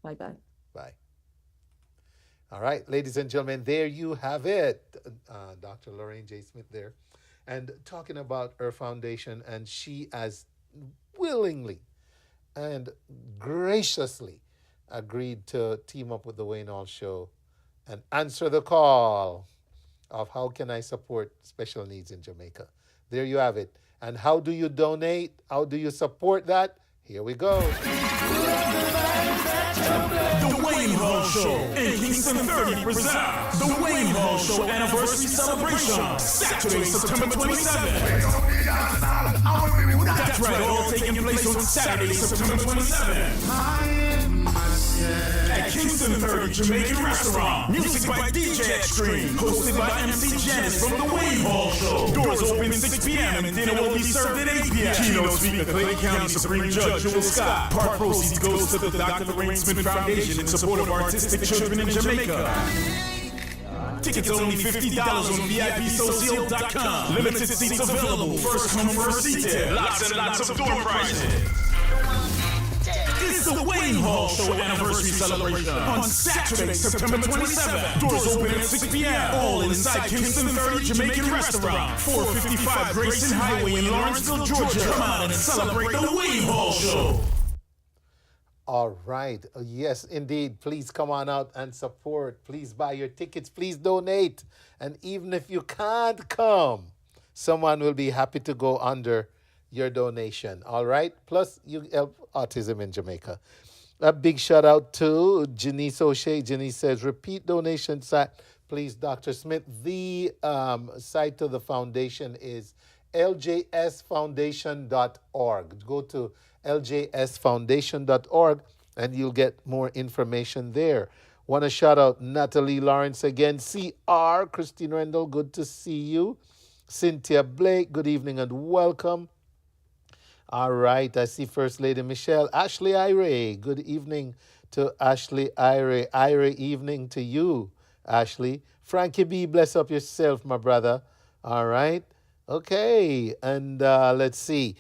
Bye bye. Bye. All right, ladies and gentlemen, there you have it. Dr. Lorraine J. Smith there. And talking about her foundation, and she has willingly and graciously agreed to team up with the Wayne Hall Show and answer the call of how can I support special needs in Jamaica. There you have it. And how do you donate? How do you support that? Here we go. The Wayne Hall Show in Kingston 30 presents the Wayne Hall Show Anniversary Celebration, Saturday, September 27th. That's right, all taking place on Saturday, September 27th. At Kingston 30 Jamaican Restaurant. Music by DJ Extreme. Hosted by MC Janice from the Wayne Hall Show. Doors open 6 p.m. and dinner will be served at 8 p.m. Keynote speaker, Clayton County Supreme Judge Jewel Scott. Part proceeds goes to the Dr. Lorraine Smith Foundation in support of artistic children in Jamaica. Tickets only $50 on VIPsocial.com. Limited seats available. First come, first seated. Lots and lots of door prizes. It's the Wayne Hall Show Anniversary Celebration on Saturday, September 27th. Doors open at 6 p.m. All inside Kingston 30 Jamaican Restaurant, 455 Grayson Highway in Lawrenceville, Georgia. Come on and celebrate the Wayne Hall Show. All right. Yes, indeed. Please come on out and support. Please buy your tickets. Please donate. And even if you can't come, someone will be happy to go under your donation. All right. Plus, you help autism in Jamaica. A big shout out to Janice O'Shea. Janice says, repeat donation site, please, Dr. Smith. The site of the foundation is ljsfoundation.org. Go to ljsfoundation.org and you'll get more information there. Want to shout out Natalie Lawrence again. CR, Christine Rendell, good to see you. Cynthia Blake, good evening and welcome. All right, I see First Lady Michelle. Ashley Ire, good evening to Ashley Ire. Ire evening to you, Ashley. Frankie B, bless up yourself, my brother. All right, okay, and let's see.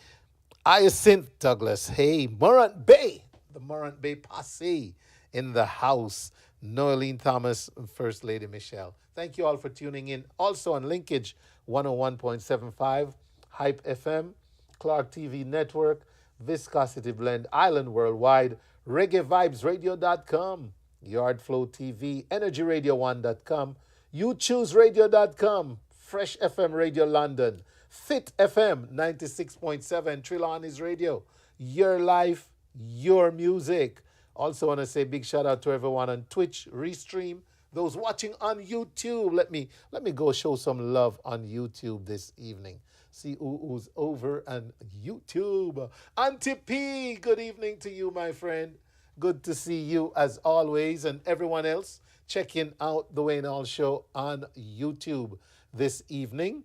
Hyacinth Douglas, hey, Morant Bay, the Morant Bay posse in the house. Noeline Thomas, First Lady Michelle. Thank you all for tuning in. Also on Linkage 101.75, Hype FM, Clark TV Network, Viscosity Blend, Island Worldwide, ReggaeVibesRadio.com, Yardflow TV, EnergyRadio1.com, YouChooseRadio.com, Fresh FM Radio London, Fit FM 96.7, Trelawny's Radio, Your Life, Your Music. Also want to say big shout out to everyone on Twitch, Restream, those watching on YouTube. Let me go show some love on YouTube this evening. See who's over on YouTube. Auntie P, good evening to you, my friend. Good to see you as always, and everyone else checking out the Wayne Hall Show on YouTube this evening.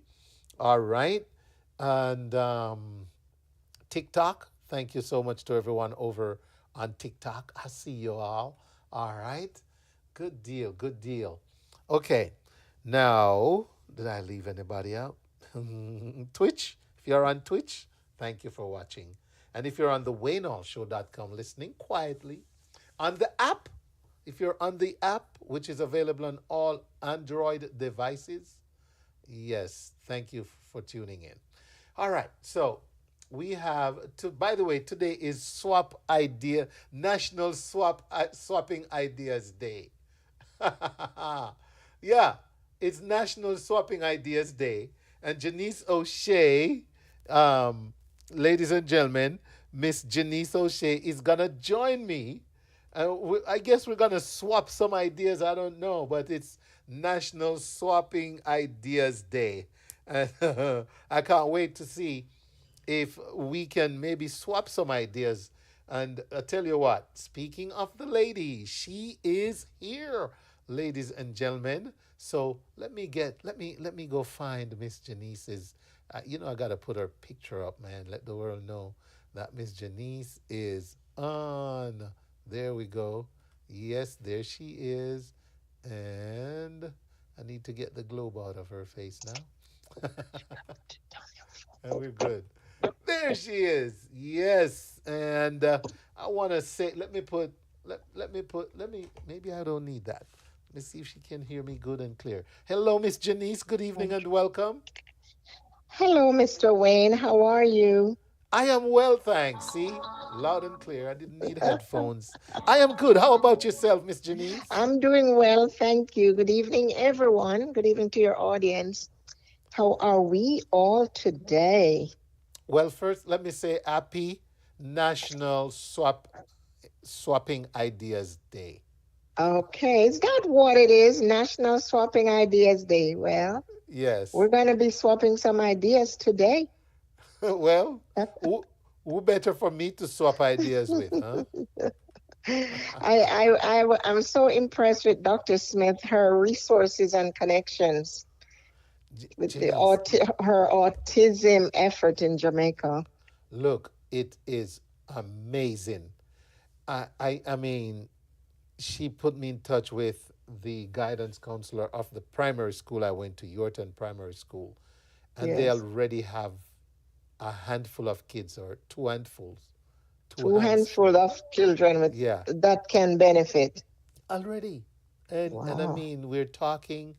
All right, and TikTok. Thank you so much to everyone over on TikTok. I see you all. All right, good deal, good deal. Okay, now did I leave anybody out? Twitch, if you're on Twitch, thank you for watching. And if you're on the WayneHallShow.com listening quietly, on the app, if you're on the app, which is available on all Android devices, yes, thank you for tuning in. All right, so we have, by the way, today is National Swapping Ideas Day. Yeah, it's National Swapping Ideas Day. And Janice O'Shea, ladies and gentlemen, Miss Janice O'Shea is going to join me. I guess we're going to swap some ideas. I don't know, but it's National Swapping Ideas Day. And I can't wait to see if we can maybe swap some ideas. And I tell you what, speaking of the lady, she is here, ladies and gentlemen. So let me go find Miss Janice's. I gotta put her picture up, man. Let the world know that Miss Janice is on. There we go. Yes, there she is. And I need to get the globe out of her face now. And we're good. There she is. Yes. And I want to say, maybe I don't need that. Let me see if she can hear me good and clear. Hello, Miss Janice. Good evening and welcome. Hello, Mr. Wayne. How are you? I am well, thanks. See? Loud and clear. I didn't need headphones. I am good. How about yourself, Miss Janice? I'm doing well, thank you. Good evening, everyone. Good evening to your audience. How are we all today? Well, first, let me say happy National Swapping Ideas Day. Okay, is that what it is? National Swapping Ideas Day. Well, yes. We're going to be swapping some ideas today. Well, who better for me to swap ideas with, huh? I'm so impressed with Dr. Smith, her resources and connections with her autism effort in Jamaica. Look, it is amazing. I mean, she put me in touch with the guidance counselor of the primary school I went to, Yorton Primary School, and they already have a handful of kids, or two handfuls. Two handful of children that can benefit. Already. And I mean, we're talking,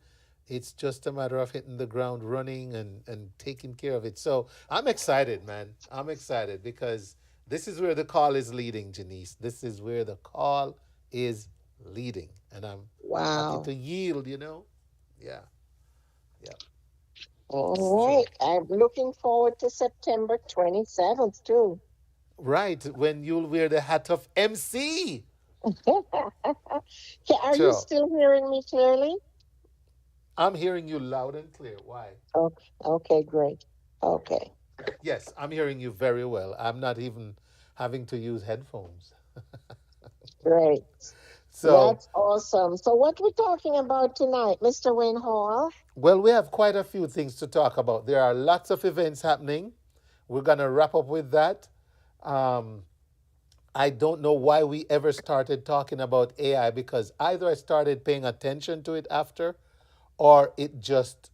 it's just a matter of hitting the ground running and taking care of it. So I'm excited, man. I'm excited because this is where the call is leading, Janice. This is where the call is leading. And I'm happy to yield, Yeah. Yeah. All right. I'm looking forward to September 27th, too. Right, when you'll wear the hat of MC. Okay, are you Sure. still hearing me clearly? I'm hearing you loud and clear. Why? Okay, okay, great. Okay, Yes, I'm hearing you very well. I'm not even having to use headphones. great. So, That's awesome. So, what we're talking about tonight, Mr. Wayne Hall? well, we have quite a few things to talk about. There are lots of events happening. We're going to wrap up with that. Um, I don't know why we ever started talking about AI because either I started paying attention to it after or it just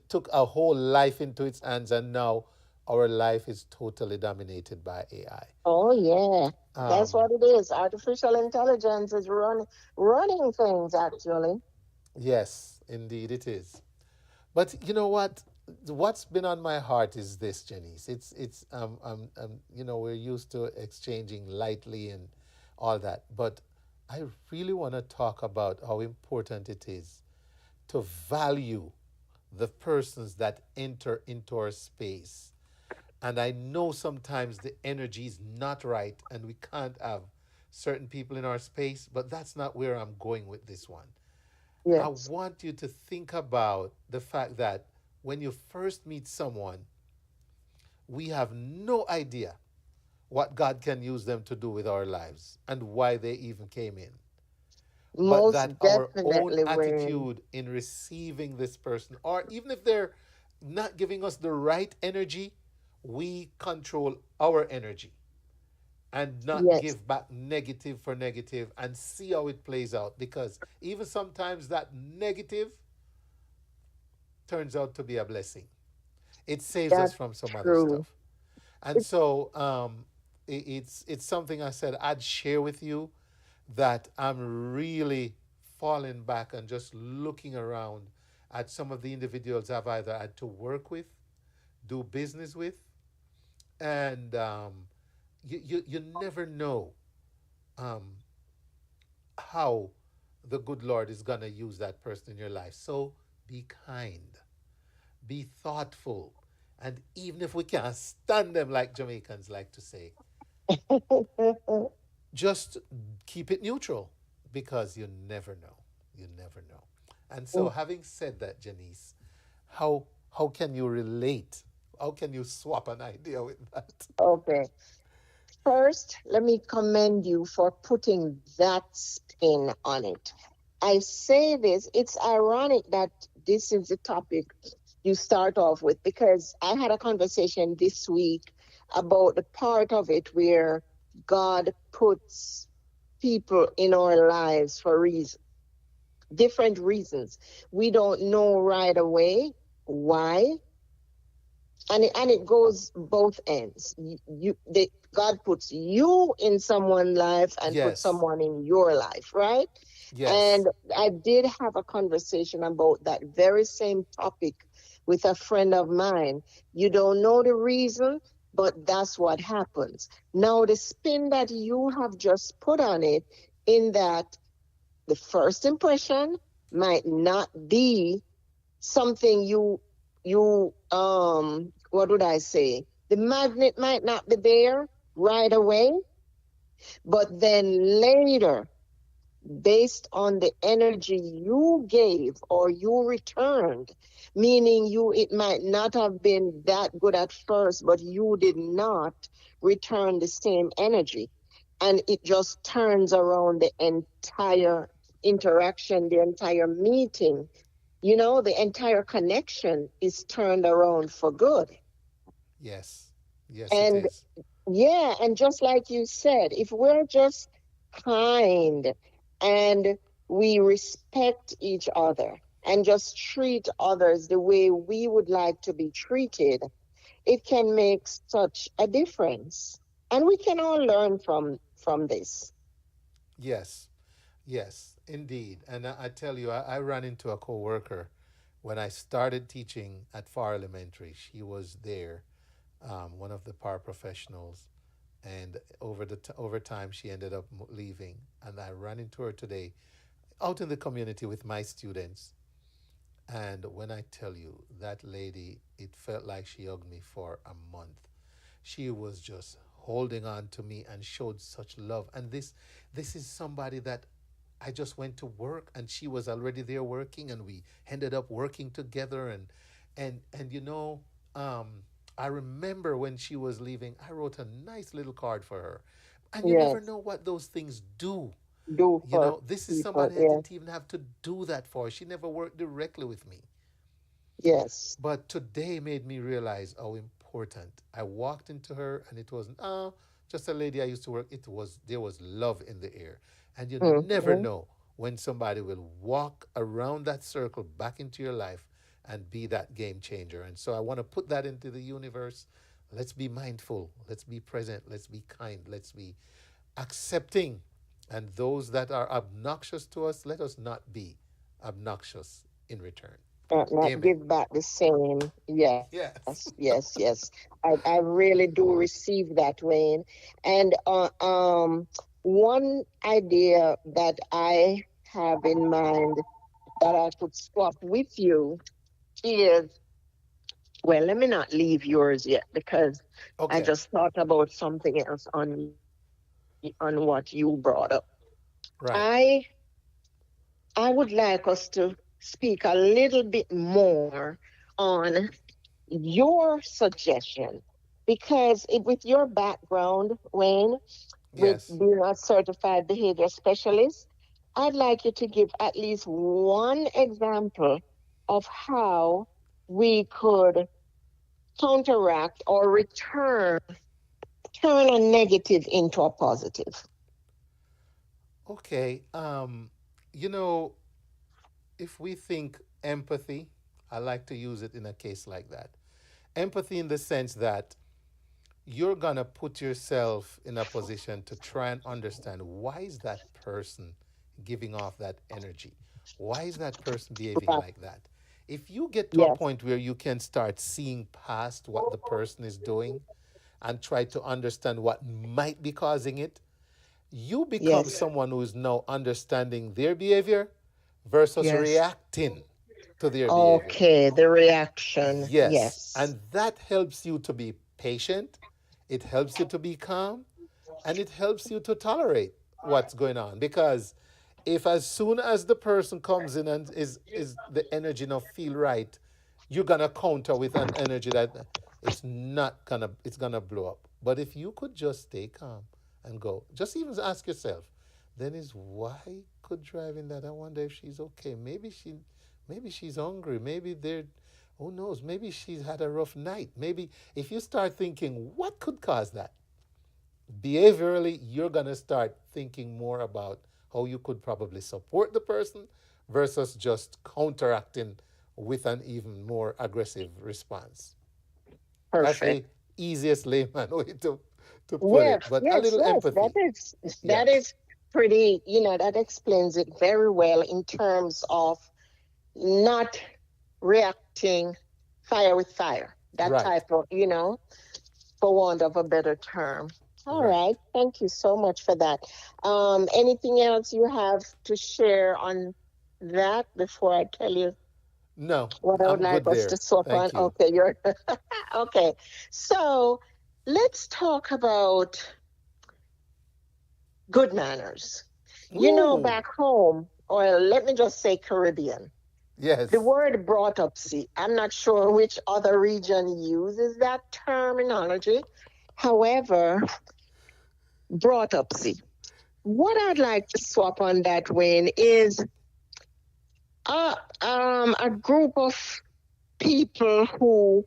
took a whole life into its hands and now our life is totally dominated by AI. Oh yeah, that's Um, what it is. Artificial intelligence is running things actually. yes, indeed it is. But you know what? What's been on my heart is this, Janice. We're used to exchanging lightly and all that, but I really want to talk about how important it is to value the persons that enter into our space. And I know sometimes the energy is not right and we can't have certain people in our space, but that's not where I'm going with this one. I Yes, want you to think about the fact that when you first meet someone, we have no idea what God can use them to do with our lives and why they even came in. But most that our own definitely, Wayne. attitude in receiving this person, or even if they're not giving us the right energy, we control our energy and not Yes, give back negative for negative and see how it plays out. Because even sometimes that negative turns out to be a blessing. It saves us that's from some other true. stuff. And so it's something I said I'd share with you that I'm really falling back and just looking around at some of the individuals I've either had to work with, do business with, and you never know um, how the good Lord is going to use that person in your life. So be kind, be thoughtful, and even if we can't stand them, like Jamaicans like to say, just keep it neutral because you never know. You never know. And so, having said that, Janice, how can you relate? How can you swap an idea with that? Okay. First, let me commend you for putting that spin on it. I say this, it's ironic that this is the topic you start off with because I had a conversation this week about the part of it where God puts people in our lives for different reasons. We don't know right away why, and it goes both ends. God puts you in someone's life and puts Yes, someone in your life, right? yes, And I did have a conversation about that very same topic with a friend of mine. You don't know the reason, but that's what happens. Now, the spin that you have just put on it, in that the first impression might not be something you what would I say? The magnet might not be there right away, but then later, based on the energy you gave or you returned, meaning you it might not have been that good at first, but you did not return the same energy. And it just turns around the entire interaction, the entire meeting. The entire connection is turned around for good. yes, yes, it And is. yeah, and just like you said, if we're just kind and we respect each other and just treat others the way we would like to be treated, it can make such a difference. And we can all learn from this. Yes, yes, indeed. And I tell you, I ran into a coworker when I started teaching at Far Elementary. She was there, one of the paraprofessionals, and over time she ended up leaving. And I ran into her today out in the community with my students. And when I tell you that lady, it felt like she hugged me for a month. She was just holding on to me and showed such love. And this is somebody that I just went to work and she was already there working and we ended up working together and um I remember when she was leaving, I wrote a nice little card for her. And you never Yes. know what those things do. Do for This is people. somebody I Yes. didn't even have to do that for. She never worked directly with me. Yes. But today made me realize how important. I walked into her and it wasn't, just a lady I used to work. There was love in the air. And you never Mm-hmm. know when somebody will walk around that circle back into your life and be that game changer. And so I want to put that into the universe. Let's be mindful. Let's be present. Let's be kind. Let's be accepting. And those that are obnoxious to us, let us not be obnoxious in return. Not Amen. give back the same. Yes, Yes. yes, yes. I really do receive that, Wayne. And one idea that I have in mind that I could swap with you is, well, let me not leave yours yet because I Okay. just thought about something else on what you brought up. Right. I I would like us to speak a little bit more on your suggestion because with your background, Wayne, with Yes. being a certified behavior specialist, I'd like you to give at least one example of how we could counteract or turn a negative into a positive. Okay. You know, if we think empathy, I like to use it in a case like that. Empathy in the sense that you're going to put yourself in a position to try and understand why is that person giving off that energy? Why is that person behaving Right. like that? If you get to a Yes. point where you can start seeing past what the person is doing and try to understand what might be causing it, you become Yes. someone who is now understanding their behavior versus Yes. reacting to their behavior. Okay, the reaction. Yes. Yes. And that helps you to be patient, it helps you to be calm, and it helps you to tolerate what's going on. Because if as soon as the person comes in and is the energy not feel right, you're gonna counter with an energy that it's gonna blow up. But if you could just stay calm and go, just even ask yourself, then is why could driving that? I wonder if she's okay. Maybe she's hungry. Maybe they're who knows, maybe she's had a rough night. Maybe if you start thinking what could cause that, behaviorally, you're going to start thinking more about how you could probably support the person versus just counteracting with an even more aggressive response. That's Perfect. the easiest layman way to put Yes, it. But a yes, little yes. empathy. Yeah. That is pretty, that explains it very well in terms of not reacting fire with fire. That Right. type of, for want of a better term. All Right. right. Thank you so much for that. Anything else you have to share on that before I tell you No, what I would I'm like good us to there. swap on? Thank you. Okay, you're okay. So let's talk about good manners. Ooh. Back home, or let me just say Caribbean, the Yes. word brought up, see, I'm not sure which other region uses that terminology. However, brought up, see. What I'd like to swap on that, Wayne, is a group of people who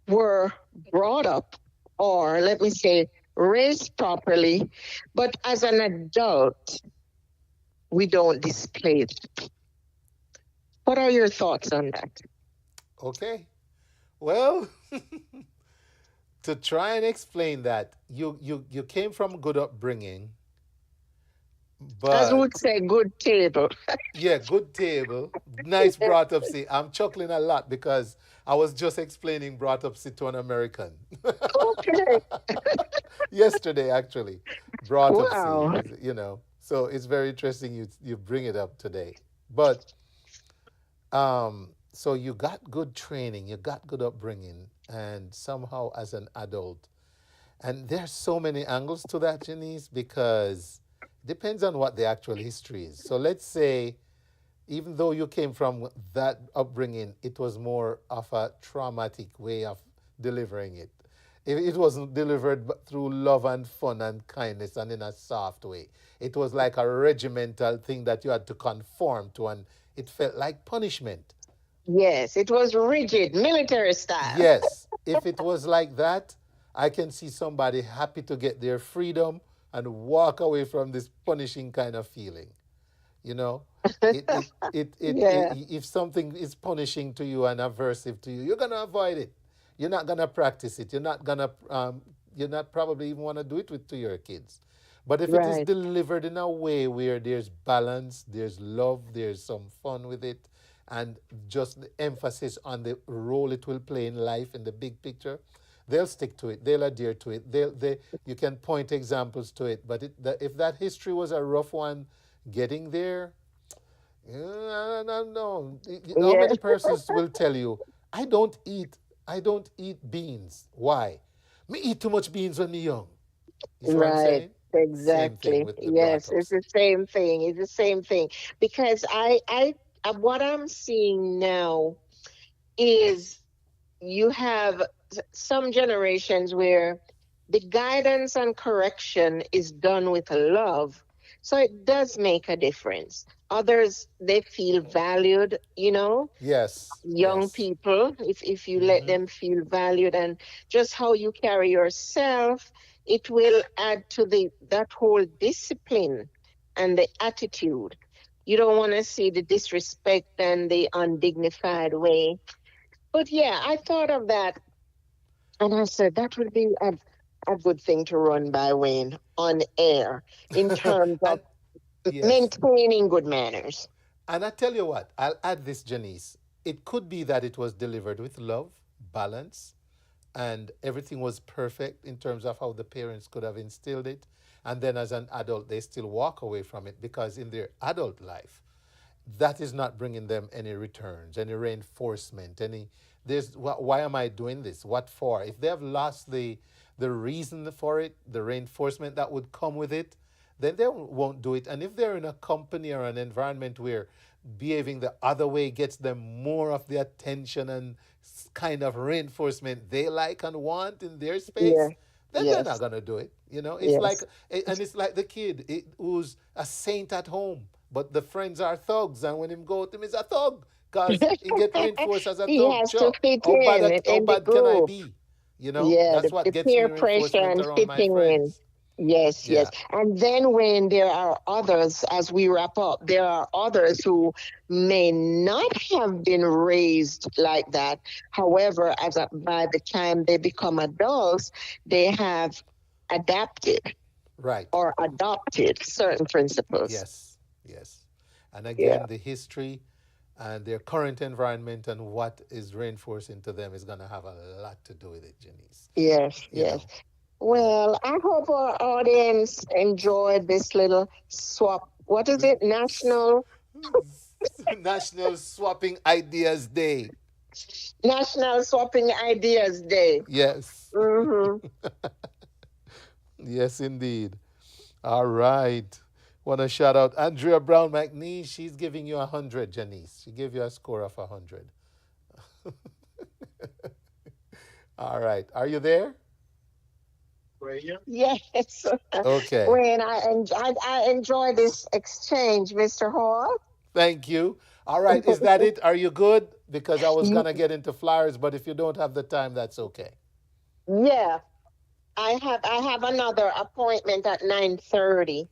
were brought up, or let me say, raised properly, but as an adult, we don't display it. What are your thoughts on that? Okay. Well, to try and explain that, you came from good upbringing, As we would but say, good table. yeah, good table, nice brought up. See, I'm chuckling a lot because I was just explaining brought up see to an American Okay. yesterday, actually. Brought up see, Wow. so it's very interesting you bring it up today. But so you got good training, you got good upbringing, and somehow as an adult, And there's so many angles to that, Janice, because it depends on what the actual history is. So let's say, even though you came from that upbringing, it was more of a traumatic way of delivering it. It wasn't delivered through love and fun and kindness and in a soft way. It was like a regimental thing that you had to conform to, and it felt like punishment. Yes, it was rigid, military style. Yes, if it was like that, I can see somebody happy to get their freedom and walk away from this punishing kind of feeling. You know, Yeah. if something is punishing to you and aversive to you, you're gonna avoid it. You're not gonna practice it. You're not probably even want to do it to your kids. But if it is Right. delivered in a way where there's balance, there's love, there's some fun with it, and just the emphasis on the role it will play in life in the big picture, they'll stick to it. They'll adhere to it. You can point examples to it. But if that history was a rough one, getting there, no. How Yeah. many persons will tell you, I don't eat beans. Why? Me eat too much beans when me young. You see what I'm Right. saying? Same thing Exactly. with the Yes, it's brought-ups. the same thing. It's the same thing. Because what I'm seeing now is you have some generations where the guidance and correction is done with love. So it does make a difference. Others, they feel valued, Yes. young Yes. people, if you let them feel valued, and just how you carry yourself, it will add to that whole discipline and the attitude. You don't want to see the disrespect and the undignified way. But yeah, I thought of that and I said that would be a good thing to run by Wayne on air in terms of Yes. maintaining good manners. And I tell you what, I'll add this, Janice. It could be that it was delivered with love, balance, and everything was perfect in terms of how the parents could have instilled it. And then as an adult, they still walk away from it because in their adult life, that is not bringing them any returns, any reinforcement, why am I doing this? What for? If they have lost the reason for it, the reinforcement that would come with it, then they won't do it. And if they're in a company or an environment where behaving the other way gets them more of the attention and kind of reinforcement they like and want in their space, Yeah. then they're Yes. not gonna do it. It's Yes. it's like the kid who's a saint at home, but the friends are thugs, and when him go to him, he's a thug because he get reinforced as a He thug. has to Sure, fit how bad, in how in the bad can I group. be? Yeah, That's what the gets me peer pressure reinforcement and around my fitting in. friends. Yes, Yeah. yes. And then when there are others, as we wrap up, there are others who may not have been raised like that. However, by the time they become adults, they have adapted Right. or adopted certain principles. Yes. Yes. And again, Yeah. the history and their current environment and what is reinforcing to them is going to have a lot to do with it, Janice. Yes, You yes. know. Well, I hope our audience enjoyed this little swap. What is it? National National Swapping Ideas Day. Swapping Ideas Day. Yes. Hmm. Yes, indeed. All right. Want to shout out Andrea Brown McNee. She's giving you 100, Janice. She gave you a score of 100. All right. Are you there? Yes. Okay. When I enjoy this exchange, Mr. Hall. Thank you. All right. Is that it? Are you good? Because I was going to get into flyers, but if you don't have the time, that's okay. Yeah. I have another appointment at 9:30.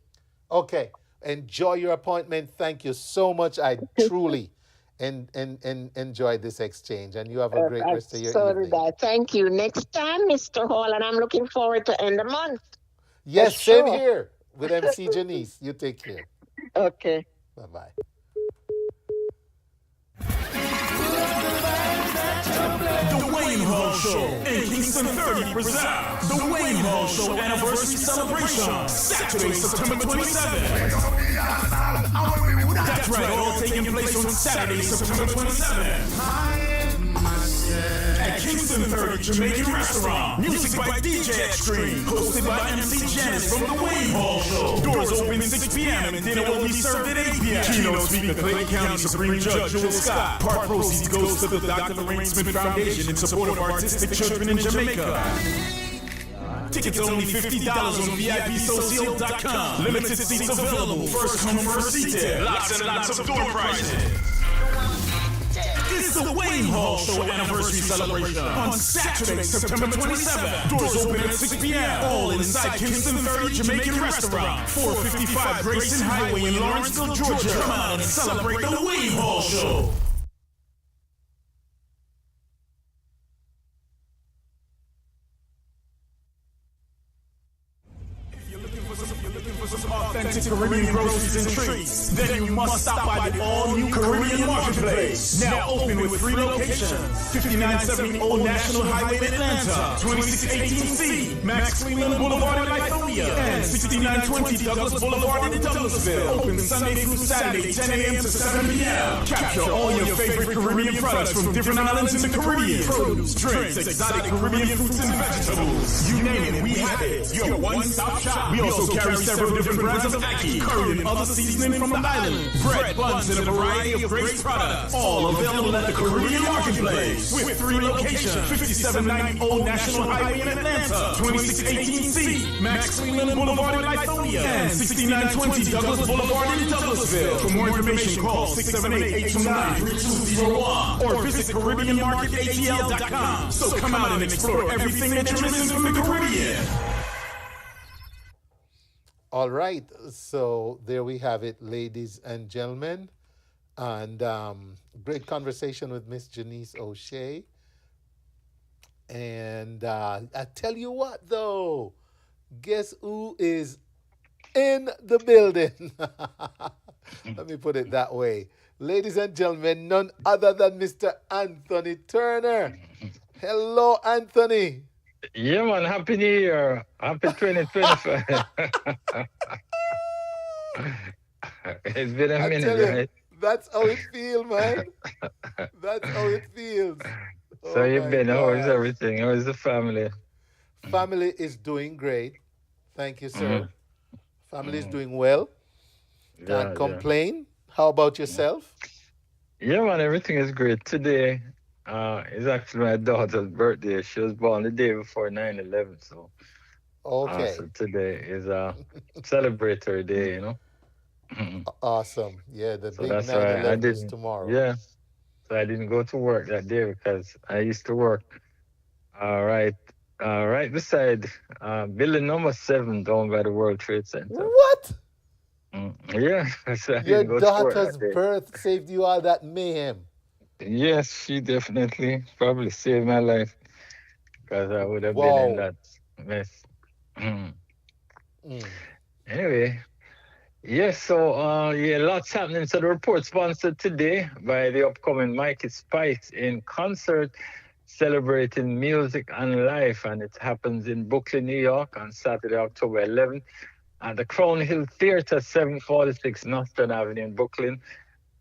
Okay. Enjoy your appointment. Thank you so much. I truly enjoyed this exchange, and you have a great rest of your So evening. did I. Thank you. Next time, Mr. Hall, and I'm looking forward to end the month. Yes, For same sure. here with MC Janice. You take care. Okay. Bye-bye. The Wayne Hall Show in Kingston 30 presents The Wayne Hall Show Anniversary Celebration, Saturday, September 27th. That's right, all taking place on Saturday, September 27th. At Kingston 30 Jamaican Restaurant. Music by DJ Extreme. Hosted by MC Janice from The Wayne Hall Show. Doors open 6 p.m. and dinner will be served at 8 p.m. Keynote speaker Clayton County Supreme Judge Joel Scott. Part proceeds goes to the Dr. Lorraine Smith Foundation in support of artistic children in Jamaica. Tickets only $50 on VIPsocial.com. Limited seats available. First come, first seated. Lots and lots of door prizes. It's the Wayne Hall Show anniversary celebration on Saturday, September 27th. Doors open at 6 p.m. All inside Kingston 30 Jamaican Restaurant, 455 Grayson Highway in Lawrenceville, Georgia. Come on and celebrate the Wayne Hall Show. Authentic Caribbean groceries and treats, then you must stop by the all-new Caribbean Marketplace. Now open with 3 locations: 5970 Old National Highway in Atlanta, 2618C Max Cleveland Boulevard in Lithonia, and 6920 Douglas Boulevard in Douglasville. Open Sunday through Saturday, 10 a.m. to 7 p.m. Capture all your favorite Caribbean products from different islands in the Caribbean. Produce, drinks, exotic Caribbean fruits and vegetables. You name it, we have it. Your one-stop shop. We also carry several different brands of ackee, curry, and other seasoning from the island. Bread, buns, and a variety of great products. All available at the Caribbean Marketplace. With 3 locations: 5790 Old National Highway in Atlanta, 2618C Max Cleveland Boulevard in Lithonia, and 6920 Douglas Boulevard in Douglasville. For more information, call 678-829-3201 or visit CaribbeanMarketATL.com. So come out and explore everything that you're missing from the Caribbean. All right, so there we have it, ladies and gentlemen, and great conversation with Miss Janice O'Shea. And I tell you what, though, guess who is in the building? Let me put it that way. Ladies and gentlemen, none other than Mr. Anthony Turner. Hello, Anthony. Yeah, man. Happy New Year. Happy 2025. It's been a minute, right? That's how it feels, man. That's how it feels. So you've been, how is everything? How is the family? Family is doing great. Thank you, sir. Family is doing well. Can't complain. How about yourself? Yeah, man. Everything is great. Today is actually my daughter's birthday. She was born the day before 9/11. So, so today is a celebratory day, you know. Awesome. Yeah, the So big that's 9/11 why I is didn't. tomorrow. Yeah. So I didn't go to work that day because I used to work right beside building number 7 down by the World Trade Center. What? Yeah. So I Your didn't go to work daughter's that day. birth saved you all that mayhem. Yes, she definitely probably saved my life because I would have been in that mess. Anyway, yes, so lots happening. So the report sponsored today by the upcoming Mikey Spice in concert celebrating music and life, and it happens in Brooklyn, New York on Saturday, October 11th at the Crown Hill Theater, 746 Northern Avenue in Brooklyn.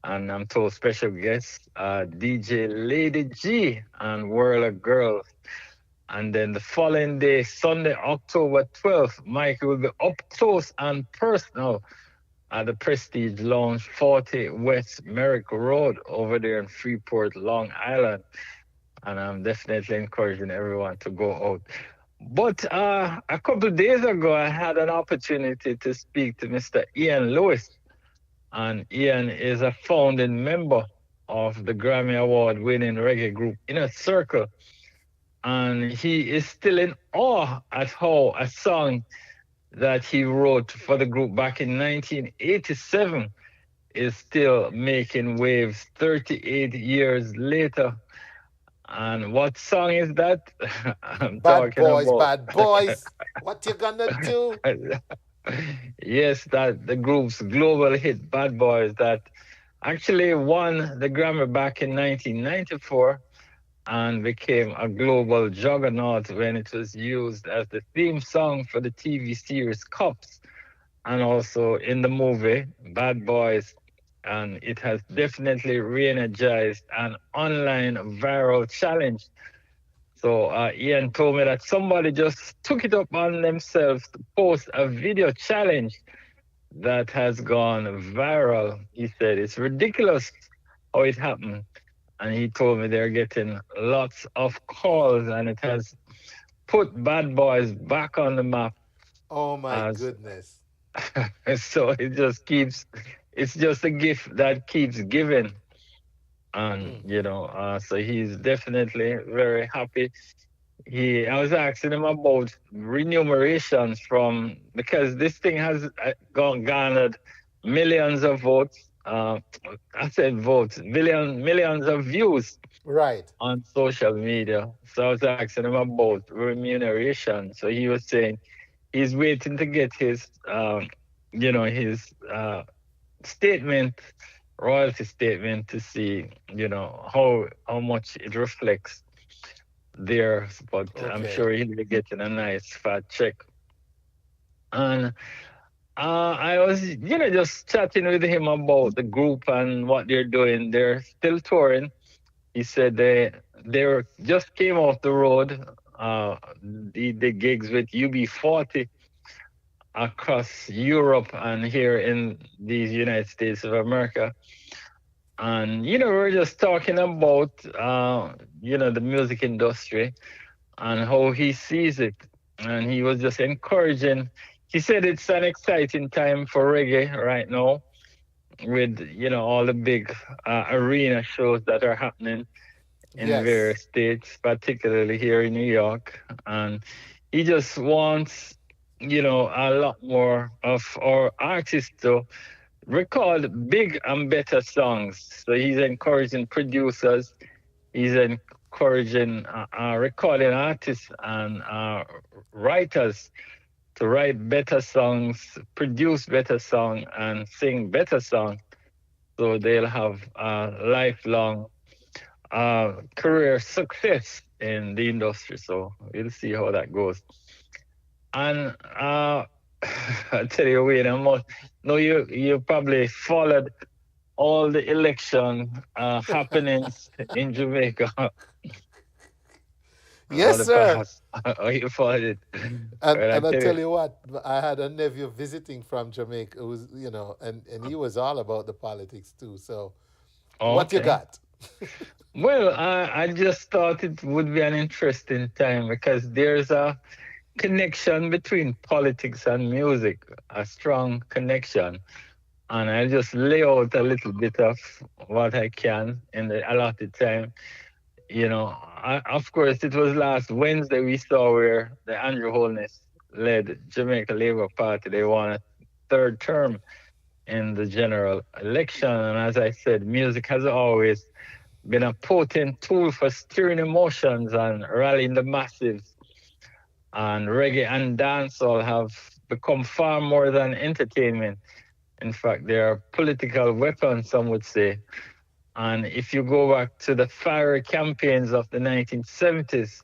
And I'm told special guests, DJ Lady G and World of Girls. And then the following day, Sunday, October 12th, Mike will be up close and personal at the Prestige Lounge, 40 West Merrick Road over there in Freeport, Long Island. And I'm definitely encouraging everyone to go out. But a couple of days ago, I had an opportunity to speak to Mr. Ian Lewis. And Ian is a founding member of the Grammy Award-winning reggae group Inner Circle. And he is still in awe at how a song that he wrote for the group back in 1987 is still making waves 38 years later. And what song is that? I'm Bad talking boys, about... bad boys. What you gonna do? Yes, that the group's global hit Bad Boys that actually won the Grammy back in 1994 and became a global juggernaut when it was used as the theme song for the TV series Cops and also in the movie Bad Boys. And it has definitely re-energized an online viral challenge So Ian told me that somebody just took it up on themselves to post a video challenge that has gone viral. He said it's ridiculous how it happened. And he told me they're getting lots of calls, and it has put Bad Boys back on the map. Oh my As goodness. so it's just a gift that keeps giving. And so he's definitely very happy. I was asking him about remunerations because this thing has garnered millions of votes. I said votes, millions of views Right. on social media. So I was asking him about remuneration. So he was saying he's waiting to get his his statement, royalty statement, to see how much it reflects there. But I'm Okay. sure he'll be getting a nice fat check. And I was just chatting with him about the group and what they're doing. They're still touring. He said they just came off the road. The gigs with UB40 across Europe and here in these United States of America. And we're just talking about the music industry and how he sees it. And he was just encouraging. He said it's an exciting time for reggae right now, with all the big arena shows that are happening in Yes. various states, particularly here in New York. And he just wants a lot more of our artists to record big and better songs. So he's encouraging producers, he's encouraging recording artists and writers to write better songs, produce better songs, and sing better songs, so they'll have lifelong career success in the industry. So we'll see how that goes. And I tell you, Wayne, you probably followed all the election happenings in Jamaica. Yes, sir. You followed it. And I tell you what, I had a nephew visiting from Jamaica who was, and he was all about the politics too. So what you got? Well, I just thought it would be an interesting time because there's a connection between politics and music, a strong connection. And I'll just lay out a little bit of what I can in the allotted time. Of course, it was last Wednesday we saw where the Andrew Holness led Jamaica Labour Party. They won a third term in the general election. And as I said, music has always been a potent tool for stirring emotions and rallying the masses. And reggae and dancehall have become far more than entertainment. In fact, they are political weapons, some would say. And if you go back to the fiery campaigns of the 1970s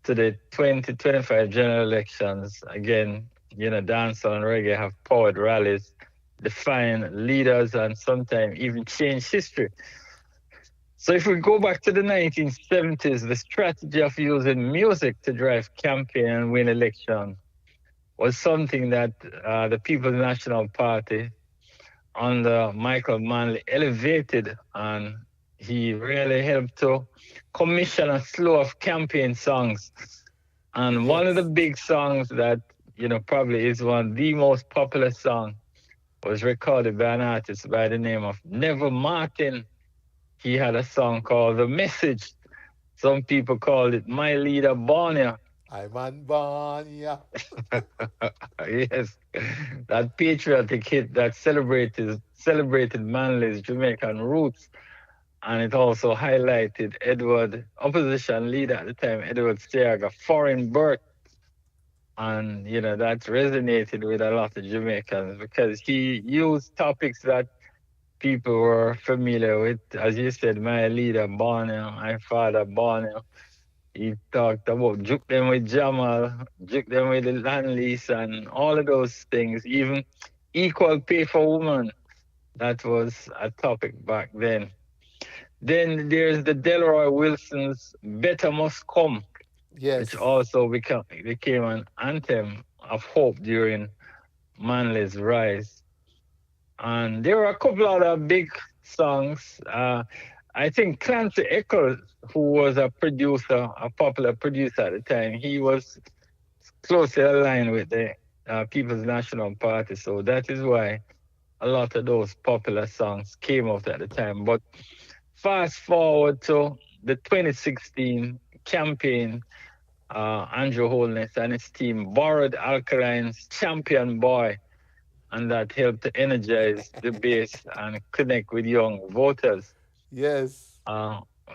to the 2025 general elections, again, dancehall and reggae have powered rallies, defined leaders, and sometimes even changed history. So if we go back to the 1970s, the strategy of using music to drive campaign and win election was something that the People's National Party under Michael Manley elevated, and he really helped to commission a slew of campaign songs. And one of the big songs that, probably is one of the most popular songs was recorded by an artist by the name of Neville Martin. He had a song called The Message. Some people called it My Leader Bornia. I'm on Bornia. Yes, that patriotic hit that celebrated Manley's Jamaican roots, and it also highlighted opposition leader at the time, Edward Seaga, foreign birth, and that resonated with a lot of Jamaicans because he used topics that people were familiar with. As you said, my leader Borneo, my father Borneo. He talked about juke them with Jamal, juke them with the land lease, and all of those things. Even equal pay for women. That was a topic back then. Then there's the Delroy Wilson's Better Must Come. Yes. which also became an anthem of hope during Manly's rise. And there were a couple other big songs. I think Clancy Eccles, who was a producer, a popular producer at the time, he was closely aligned with the People's National Party. So that is why a lot of those popular songs came out at the time. But fast forward to the 2016 campaign, Andrew Holness and his team borrowed Alkaline's Champion Boy, and that helped to energize the base and connect with young voters. Yes.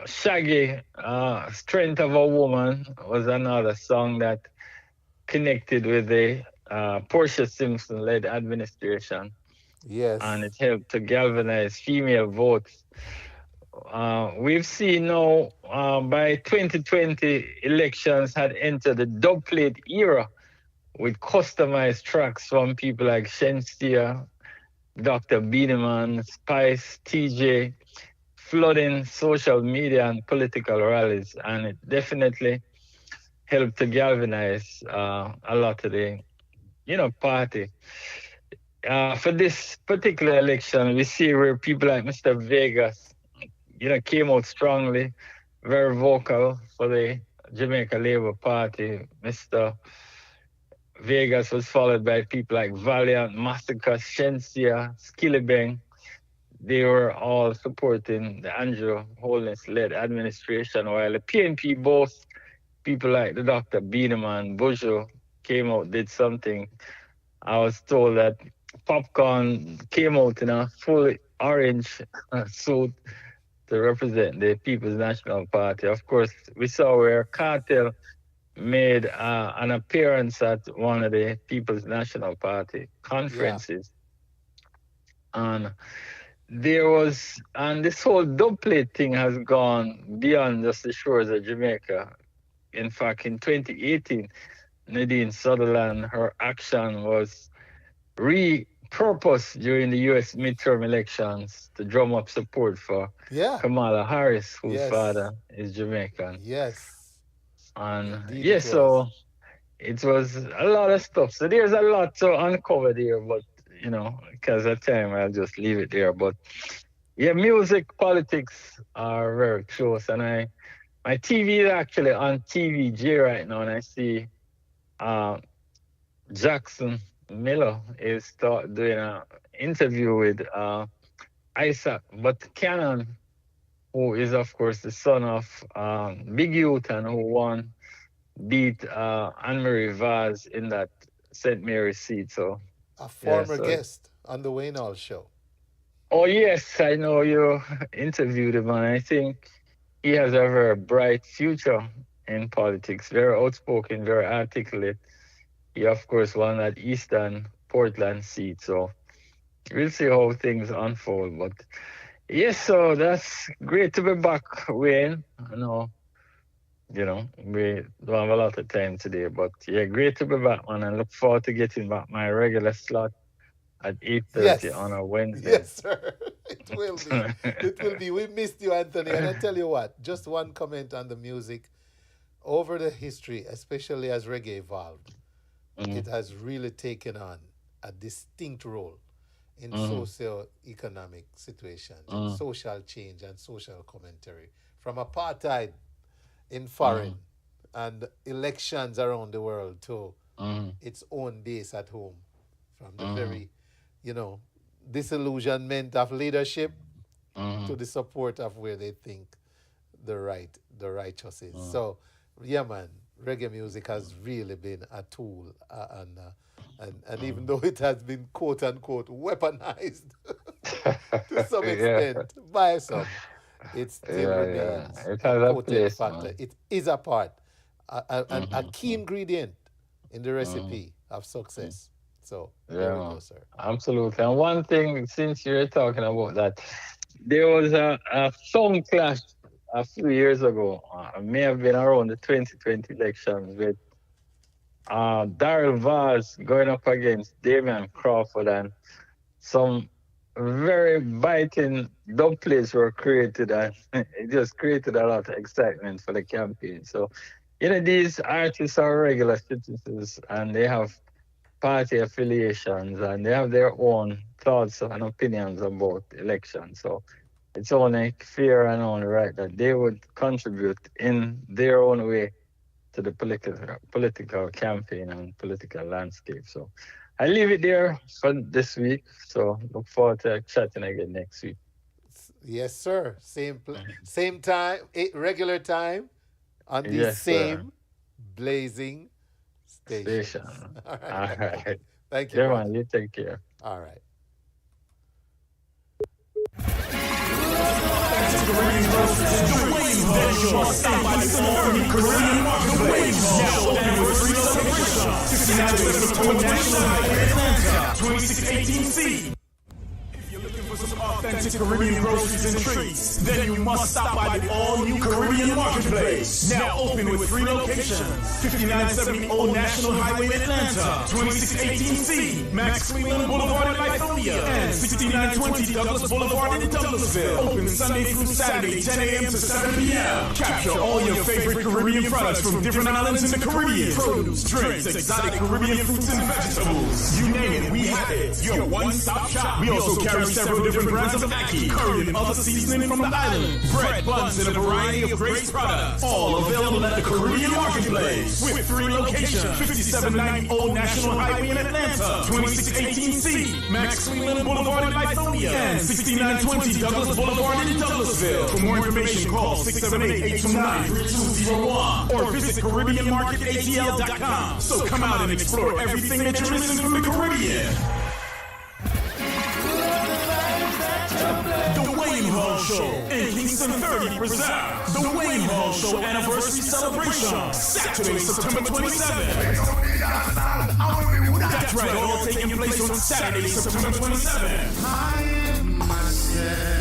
Shaggy, Strength of a Woman was another song that connected with the Portia Simpson-led administration. Yes. And it helped to galvanize female votes. We've seen now by 2020, elections had entered the dubplate era with customized tracks from people like Shensia, Dr. Beaneman, Spice, TJ, flooding social media and political rallies. And it definitely helped to galvanize a lot of the, party. For this particular election, we see where people like Mr. Vegas, came out strongly, very vocal for the Jamaica Labour Party. Mr. Vegas was followed by people like Valiant, Massacre, Shensia, Skillibeng. They were all supporting the Andrew Holness-led administration, while the PNP, both people like the Dr. Beaneman, Bujo, came out, did something. I was told that Popcorn came out in a full orange suit to represent the People's National Party. Of course, we saw where Cartel made an appearance at one of the People's National Party conferences. And this whole dubplate thing has gone beyond just the shores of Jamaica. In fact, in 2018, Nadine Sutherland, her action was repurposed during the U.S. midterm elections to drum up support for Kamala Harris, whose father is Jamaican. Yes. And so it was a lot of stuff. So there's a lot to uncover there, but because of time, I'll just leave it there. But music, politics are very close. And my TV is actually on TVJ right now, and I see Jackson Miller is doing an interview with Isaac Cannon, who is, of course, the son of Big Youth and who beat Anne-Marie Vaz in that St. Mary's seat. So a former guest on the Wayne Hall show. Oh, yes, I know you interviewed him, and I think he has a very bright future in politics, very outspoken, very articulate. He, of course, won that Eastern Portland seat, so we'll see how things unfold. But yes, so that's great to be back, Wayne. I know, we don't have a lot of time today, but great to be back, man. I look forward to getting back my regular slot at 8:30 on a Wednesday. Yes, sir. It will be. It will be. We missed you, Anthony. And I tell you what, just one comment on the music. Over the history, especially as reggae evolved, it has really taken on a distinct role in socio-economic situations, in social change and social commentary. From apartheid in foreign and elections around the world to its own base at home. From the very, disillusionment of leadership to the support of where they think the righteous is. So, man, reggae music has really been a tool, and even though it has been quote unquote weaponized to some extent by some, it still remains it has a place, factor. man. It is a part, a key ingredient in the recipe of success. So there we go, sir. Absolutely. And one thing, since you're talking about that, there was a song clash a few years ago. It may have been around the 2020 elections with Daryl Vaz going up against Damian Crawford, and some very biting dubplates were created, and it just created a lot of excitement for the campaign. So these artists are regular citizens and they have party affiliations and they have their own thoughts and opinions about elections. So it's only fair and only right that they would contribute in their own way to the political campaign and political landscape. So I leave it there for this week. So look forward to chatting again next week. Yes, sir. Same time, regular time on the Yes, sir. same blazing station. Station. All right. All right. Thank you, Yeah, brother. man. You take care. All right. Authentic Caribbean groceries and treats, then you must stop by the all-new Caribbean Marketplace. Now open with 3 locations: 5970 Old National Highway in Atlanta, 2618C Max Cleveland Boulevard in Lithonia, and 6920 Douglas Boulevard in Douglasville. Open Sunday through Saturday, 10 a.m. to 7 p.m. Capture all your favorite Caribbean products from different islands in the Caribbean. Produce, drinks, exotic Caribbean fruits and vegetables. You name it, we have it. Your one-stop shop. We also carry several different brands of ackee, curry, and other seasoning from the island. Bread, buns, and a variety of great products. All available at the Caribbean Marketplace. With 3 locations: 5790 Old National Highway in Atlanta, 2618C Max Cleveland Boulevard in Lithonia, and 6920 Douglas Boulevard in Douglasville. For more information, call 678-829-3201 or visit CaribbeanMarketATL.com. So come out and explore everything that you're missing from the Caribbean. The Wayne Hall Show and Kingston 30 present the Wayne Hall Show Anniversary Celebration, Saturday, September 27th. That's right, all taking place on Saturday, September 27th.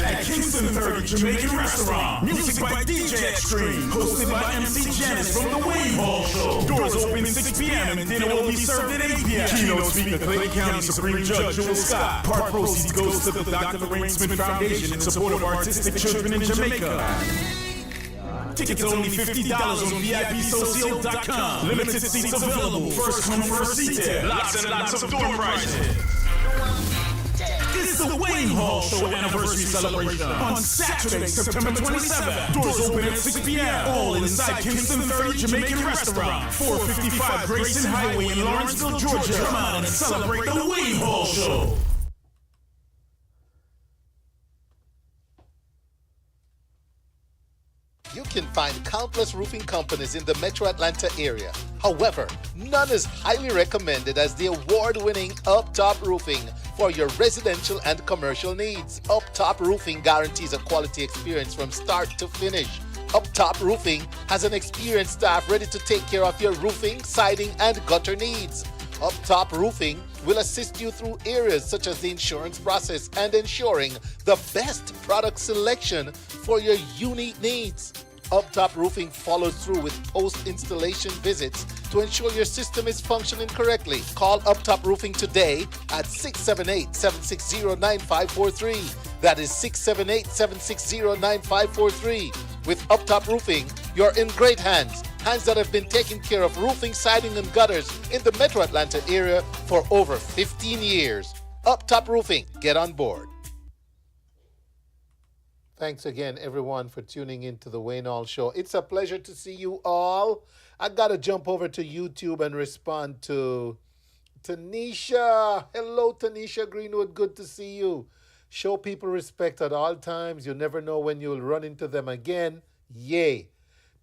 At Kingston 30 Jamaican Restaurant. Music by DJ Extreme. Hosted by MC Janice from the Wayne Hall Show. Doors open 6 p.m. and dinner will be served at 8 p.m. Keynote speaker, Clay County Supreme Judge Joel Scott. Part proceeds goes to the Dr. Lorraine Smith Foundation in support of autistic children in Jamaica. Tickets only $50 on VIPsocial.com. Limited seats available. First come, first seated. Lots and lots of door prizes. It's the Wayne Hall Show Anniversary Celebration on Saturday, September 27th. Doors open at 6 p.m. All inside Kingston 30 Jamaican Restaurant, 455 Grayson Highway in Lawrenceville, Georgia. Come on and celebrate the Wayne Hall Show. You can find countless roofing companies in the Metro Atlanta area. However, none is highly recommended as the award-winning Up Top Roofing for your residential and commercial needs. Up Top Roofing guarantees a quality experience from start to finish. Up Top Roofing has an experienced staff ready to take care of your roofing, siding, and gutter needs. Up Top Roofing will assist you through areas such as the insurance process and ensuring the best product selection for your unique needs. Up Top Roofing follows through with post-installation visits to ensure your system is functioning correctly. Call Up Top Roofing today at 678-760-9543. That is 678-760-9543. With Up Top Roofing, you're in great hands. Hands that have been taking care of roofing, siding, and gutters in the Metro Atlanta area for over 15 years. Up Top Roofing, get on board. Thanks again, everyone, for tuning in to the Wayne Hall Show. It's a pleasure to see you all. I got to jump over to YouTube and respond to Tanisha. Hello, Tanisha Greenwood. Good to see you. Show people respect at all times. You never know when you'll run into them again. Yay.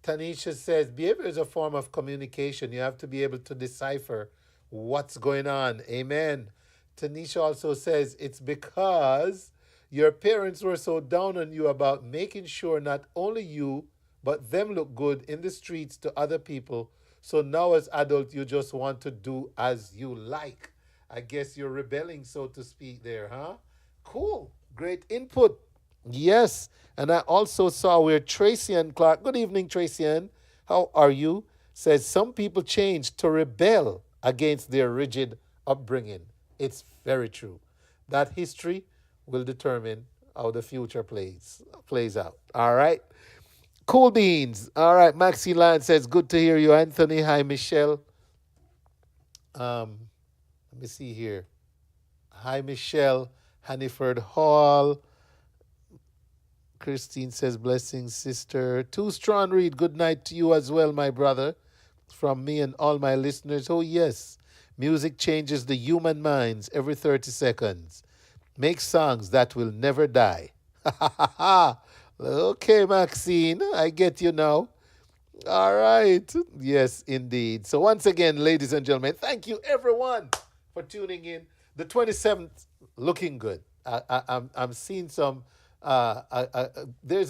Tanisha says, behavior is a form of communication. You have to be able to decipher what's going on. Amen. Tanisha also says, it's because your parents were so down on you about making sure not only you, but them look good in the streets to other people. So now as adult, you just want to do as you like. I guess you're rebelling, so to speak there, huh? Cool. Great input. Yes. And I also saw where Tracy Ann Clark, good evening, Tracy Ann. How are you? Says some people change to rebel against their rigid upbringing. It's very true. That history will determine how the future plays out. All right. Cool beans. All right. Maxine Lyon says, good to hear you, Anthony. Hi, Michelle. Let me see here. Hi, Michelle. Hanniford Hall. Christine says, blessings, sister. Too strong read. Good night to you as well, my brother. From me and all my listeners. Oh, yes. Music changes the human minds every 30 seconds. Make songs that will never die. Okay, Maxine. I get you now. All right. Yes, indeed. So once again, ladies and gentlemen, thank you everyone for tuning in. The 27th looking good. I'm seeing some. There's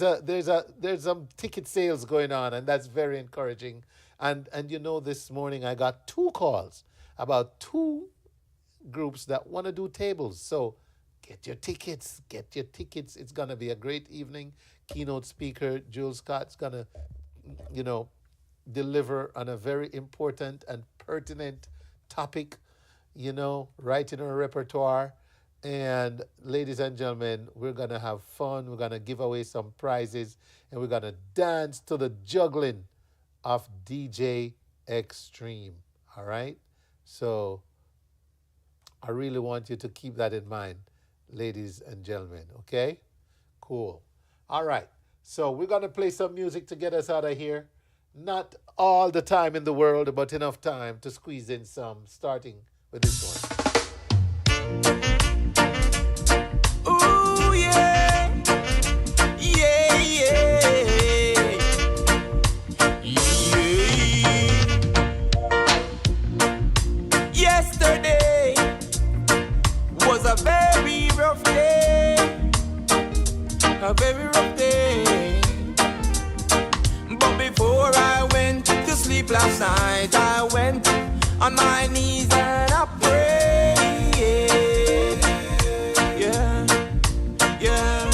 some ticket sales going on, and that's very encouraging. And this morning I got 2 calls about 2 groups that want to do tables. So get your tickets. Get your tickets. It's gonna be a great evening. Keynote speaker Jules Scott's gonna deliver on a very important and pertinent topic, right in our repertoire. And ladies and gentlemen, we're going to have fun. We're going to give away some prizes, and we're going to dance to the juggling of DJ Extreme. All right? So I really want you to keep that in mind, ladies and gentlemen. Okay? Cool. All right. So we're going to play some music to get us out of here. Not all the time in the world, but enough time to squeeze in some, starting with this one. Ooh, yeah. Yeah, yeah. Yeah. Yesterday was a very rough day. A very rough day. But before I went to sleep last night, I went on my knees and I prayed. Yeah, yeah.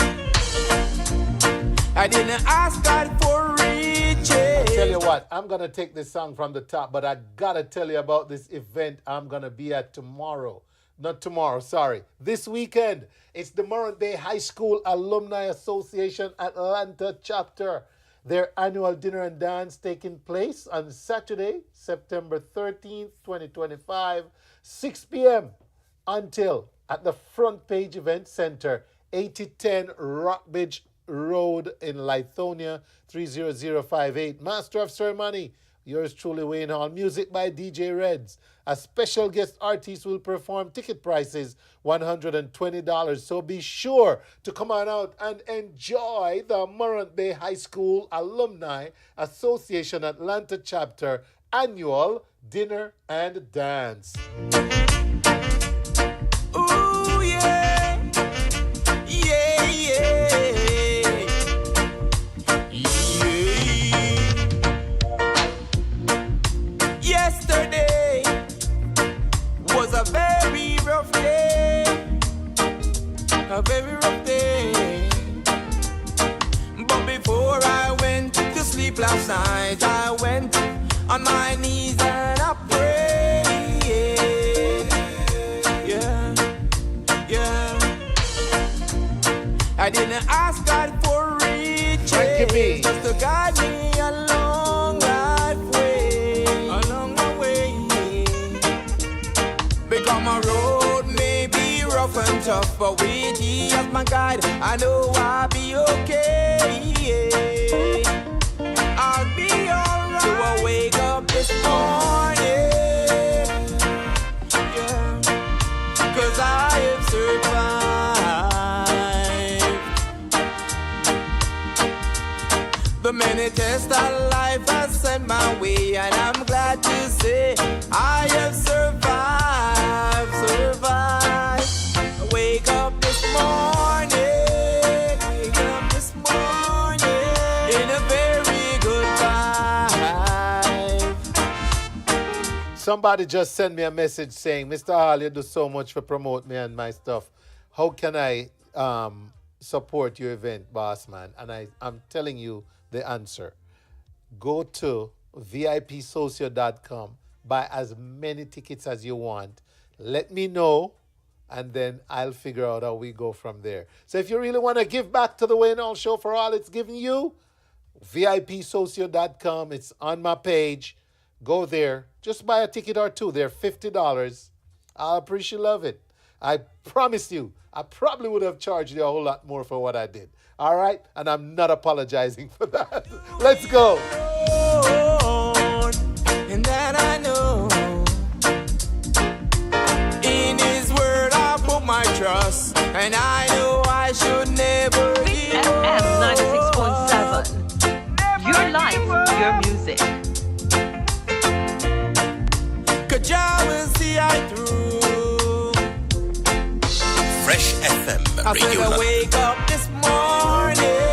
I didn't ask God for riches. I tell you what, I'm going to take this song from the top, but I got to tell you about this event I'm going to be at tomorrow. Not tomorrow, sorry. This weekend. It's the Morant Bay High School Alumni Association Atlanta chapter. Their annual dinner and dance taking place on Saturday, September 13th, 2025, 6 p.m. until at the Front Page Event Center, 8010 Rockbridge Road in Lithonia, 30058. Master of Ceremony, yours truly, Wayne Hall. Music by DJ Reds. A special guest artist will perform. Ticket prices $120. So be sure to come on out and enjoy the Morant Bay High School Alumni Association Atlanta Chapter annual dinner and dance. Ooh, yeah. Yeah, yeah. Yeah. Yesterday was a very rough day. A very rough day. But before I went to sleep last night, I went on my knees and I prayed. Yeah, yeah. I didn't ask God for riches, just to guide me along life way, along the way. Because my road may be rough and tough, but with He as my guide, I know I'll be okay. I'll be alright. So I wake up this morning, yeah, 'cause I have survived the many tests that life has sent my way, and I'm glad to say I have survived. Wake up this morning, wake up this morning in a very good vibe. Somebody just sent me a message saying, Mr. Hall, you do so much for promote me and my stuff. How can I support your event, boss man? And I'm telling you the answer. Go to VIPsocio.com, buy as many tickets as you want. Let me know, and then I'll figure out how we go from there. So if you really want to give back to the Wayne Hall Show for all it's given you, VIPsocio.com. It's on my page. Go there. Just buy a ticket or two. They're $50. I'll appreciate love it. I promise you, I probably would have charged you a whole lot more for what I did. All right? And I'm not apologizing for that. Let's go. And that I know. In His word I put my trust. And I know I should never give FM 96.7. Your life, your music. Cause I will see I through. Fresh FM I Radio said I London. wake up this morning.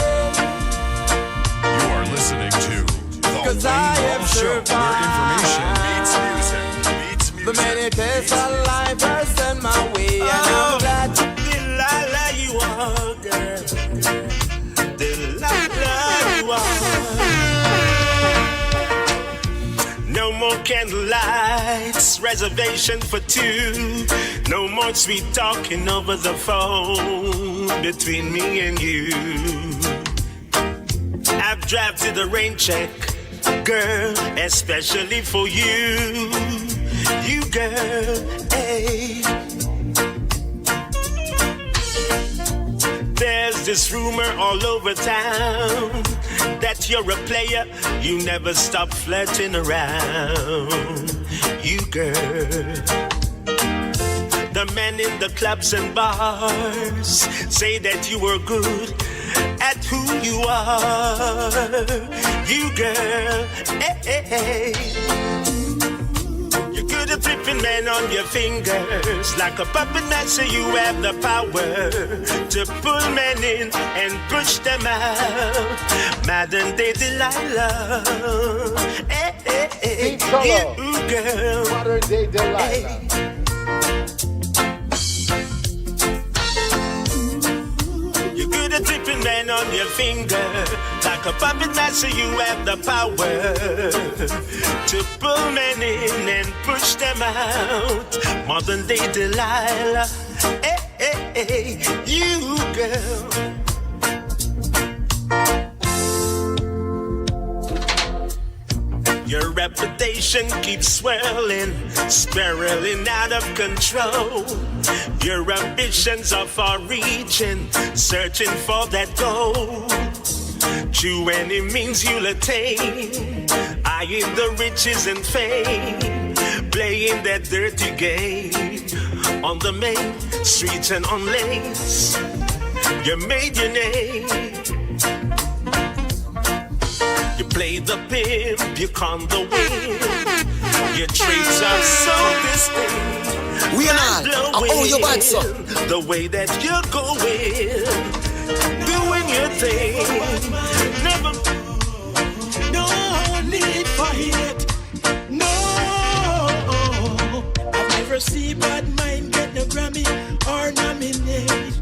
You are listening to The Cause I Wayne have Hall Show, where information meets music. The many tests of life are sent my way. And I'm glad Delilah you are, girl. Delilah you are. No more candlelights, reservation for two. No more sweet talking over the phone between me and you. I've drafted a rain check, girl, especially for you. You, girl, hey. There's this rumor all over town that you're a player, you never stop flirting around. You, girl. The men in the clubs and bars say that you were good at who you are. You, girl, hey, hey. You're good at flipping men on your fingers. Like a puppet master, you have the power to pull men in and push them out. Modern day Delilah. Hey, hey, hey. You, girl. Modern day Delilah. Hey. You're good at flipping men on your finger. Like a puppet master, you have the power to pull men in and push them out. Modern day Delilah. Hey, hey, hey. You, girl. Your reputation keeps swelling, spiraling out of control. Your ambitions are far-reaching, searching for that goal. Through any means you'll attain, eyeing the riches and fame, playing that dirty game on the main streets and on lanes. You made your name. You play the pimp, you con the wind. Your traits are so distinct. We are not. I owe you back, son. The way that you're going, doing your thing. Never. No need for it. No. I've never seen bad mind get no Grammy or nominate.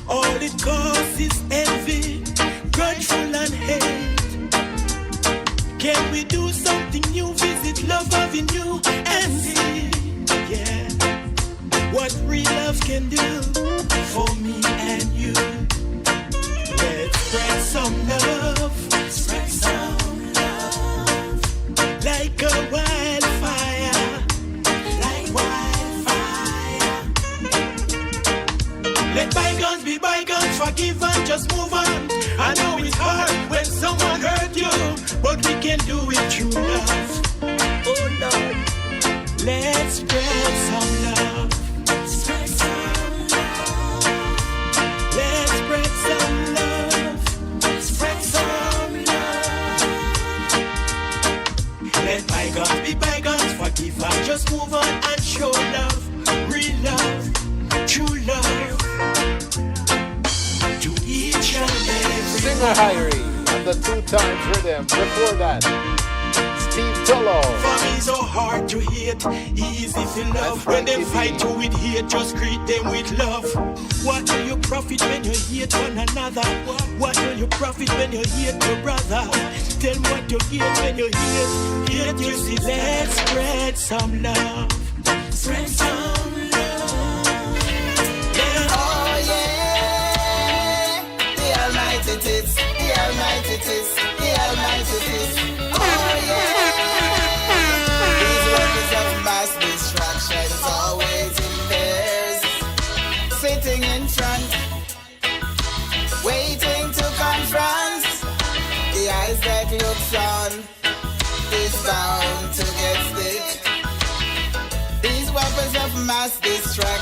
All it causes is envy, grudgeful and hate. Can we do something new? Visit Love Avenue and see, yeah, what real love can do for me and you. Let's spread some love, spread some love, like a wildfire, like wildfire. Let bygones be bygones, forgive and just move on. I know it's hard when someone hurt you, but we can do it through love. Oh Lord, let's spread some love. Spread some love. Let's spread some love. Spread some love. Let bygones be bygones, forgive and just move on and show love, real love, true love to each and every. Singer Hyrie and the 2 times rhythm. Before that, Steve Tolo. For me so hard to hate, easy to love. When they fight you with hate, just greet them with love. What do you profit when you hate one another? What do you profit when you hate your brother? Tell me what you hate when you hate you see. Let's spread some love. Spread some love. Oh yeah, the Almighty tits, the Almighty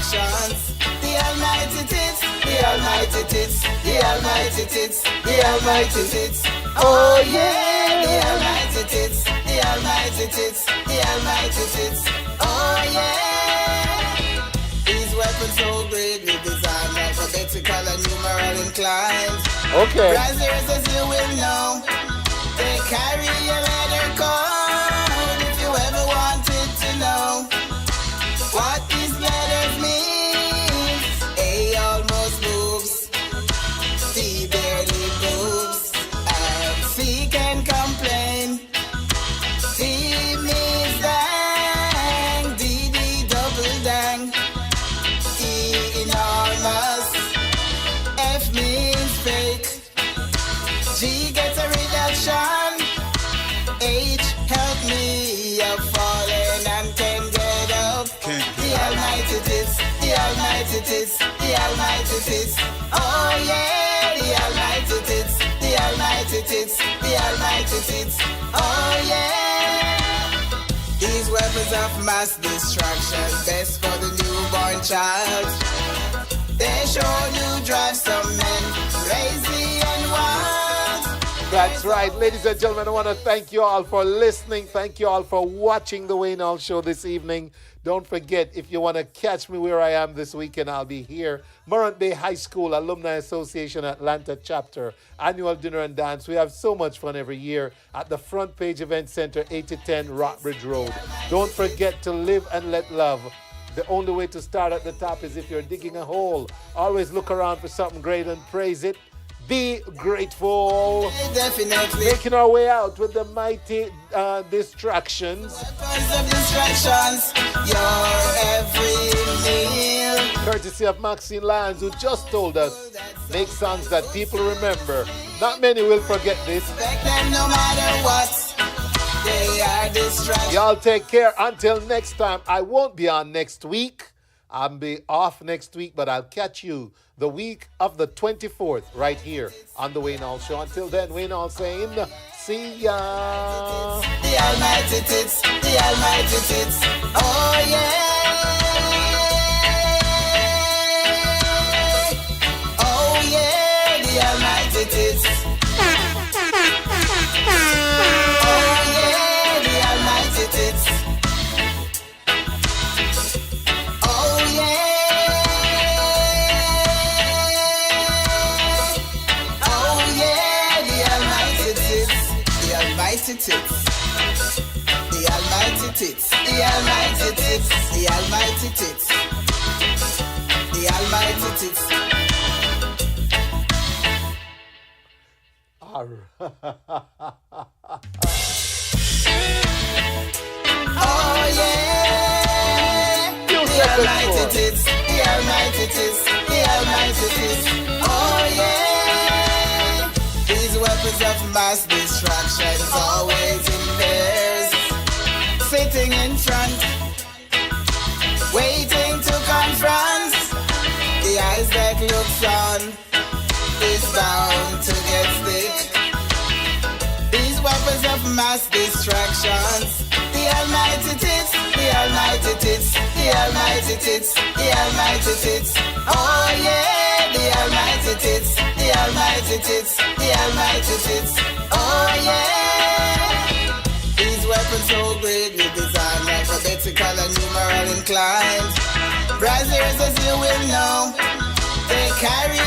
distractions. The almighty tits, the almighty tits, the almighty tits, the almighty tits. Oh yeah, the almighty tits, the almighty tits, the almighty tits. Oh yeah. These weapons so greatly designed, alphabetical and numeral inclined. Okay. Brazzers, as you will know, they carry a letter code. If you ever wanted to know what these letters mean, A almost moves, C barely moves, and C can complain. D means dang, D double dang, E enormous, F means fake, G gets a reduction, H help me, I've fallen and can get up. The almighty tits, the almighty tits, the almighty tits. Oh yeah, the almighty tits, the almighty tits, the almighty tits. Oh yeah. These weapons of mass destruction, best for the newborn child. They sure do drive some men crazy and wild. That's right. Ladies and gentlemen, I want to thank you all for listening. Thank you all for watching the Wayne Hall Show this evening. Don't forget, if you want to catch me where I am this weekend, I'll be here. Morant Bay High School Alumni Association Atlanta Chapter. Annual dinner and dance. We have so much fun every year at the Front Page Event Center, 8010 Rockbridge Road. Don't forget to live and let love. The only way to start at the top is if you're digging a hole. Always look around for something great and praise it. Be grateful. Definitely. Making our way out with the mighty distractions. Weapons of distractions, your every meal. Courtesy of Maxine Lyons, who just told us, make songs that people remember. Not many will forget this. Respect them no matter what. They are distractions. Y'all take care. Until next time. I won't be on next week. I'll be off next week, but I'll catch you the week of the 24th right here on the Wayne Hall Show. Until then, Wayne Hall saying, see ya. The almighty tits, the almighty tits. Oh yeah. Oh yeah, the almighty tits. Oh yeah, the almighty tits. Oh yeah. Tits, the almighty tits, the almighty tits, the almighty tits, the almighty tits. All right. Oh yeah, the almighty tits, the almighty tits, the almighty tits. Oh yeah. These weapons of mass destruction always in pairs, sitting in front, waiting to confront. The eyes that looks on is bound to get stick. These weapons of mass distractions, the almighty tits, the almighty tits, the almighty tits, the almighty tits. Oh yeah, the almighty tits, the almighty tits, the almighty tits. Oh yeah. These weapons so greatly designed, alphabetical and numeral inclined. Brazzers, as you will know, they carry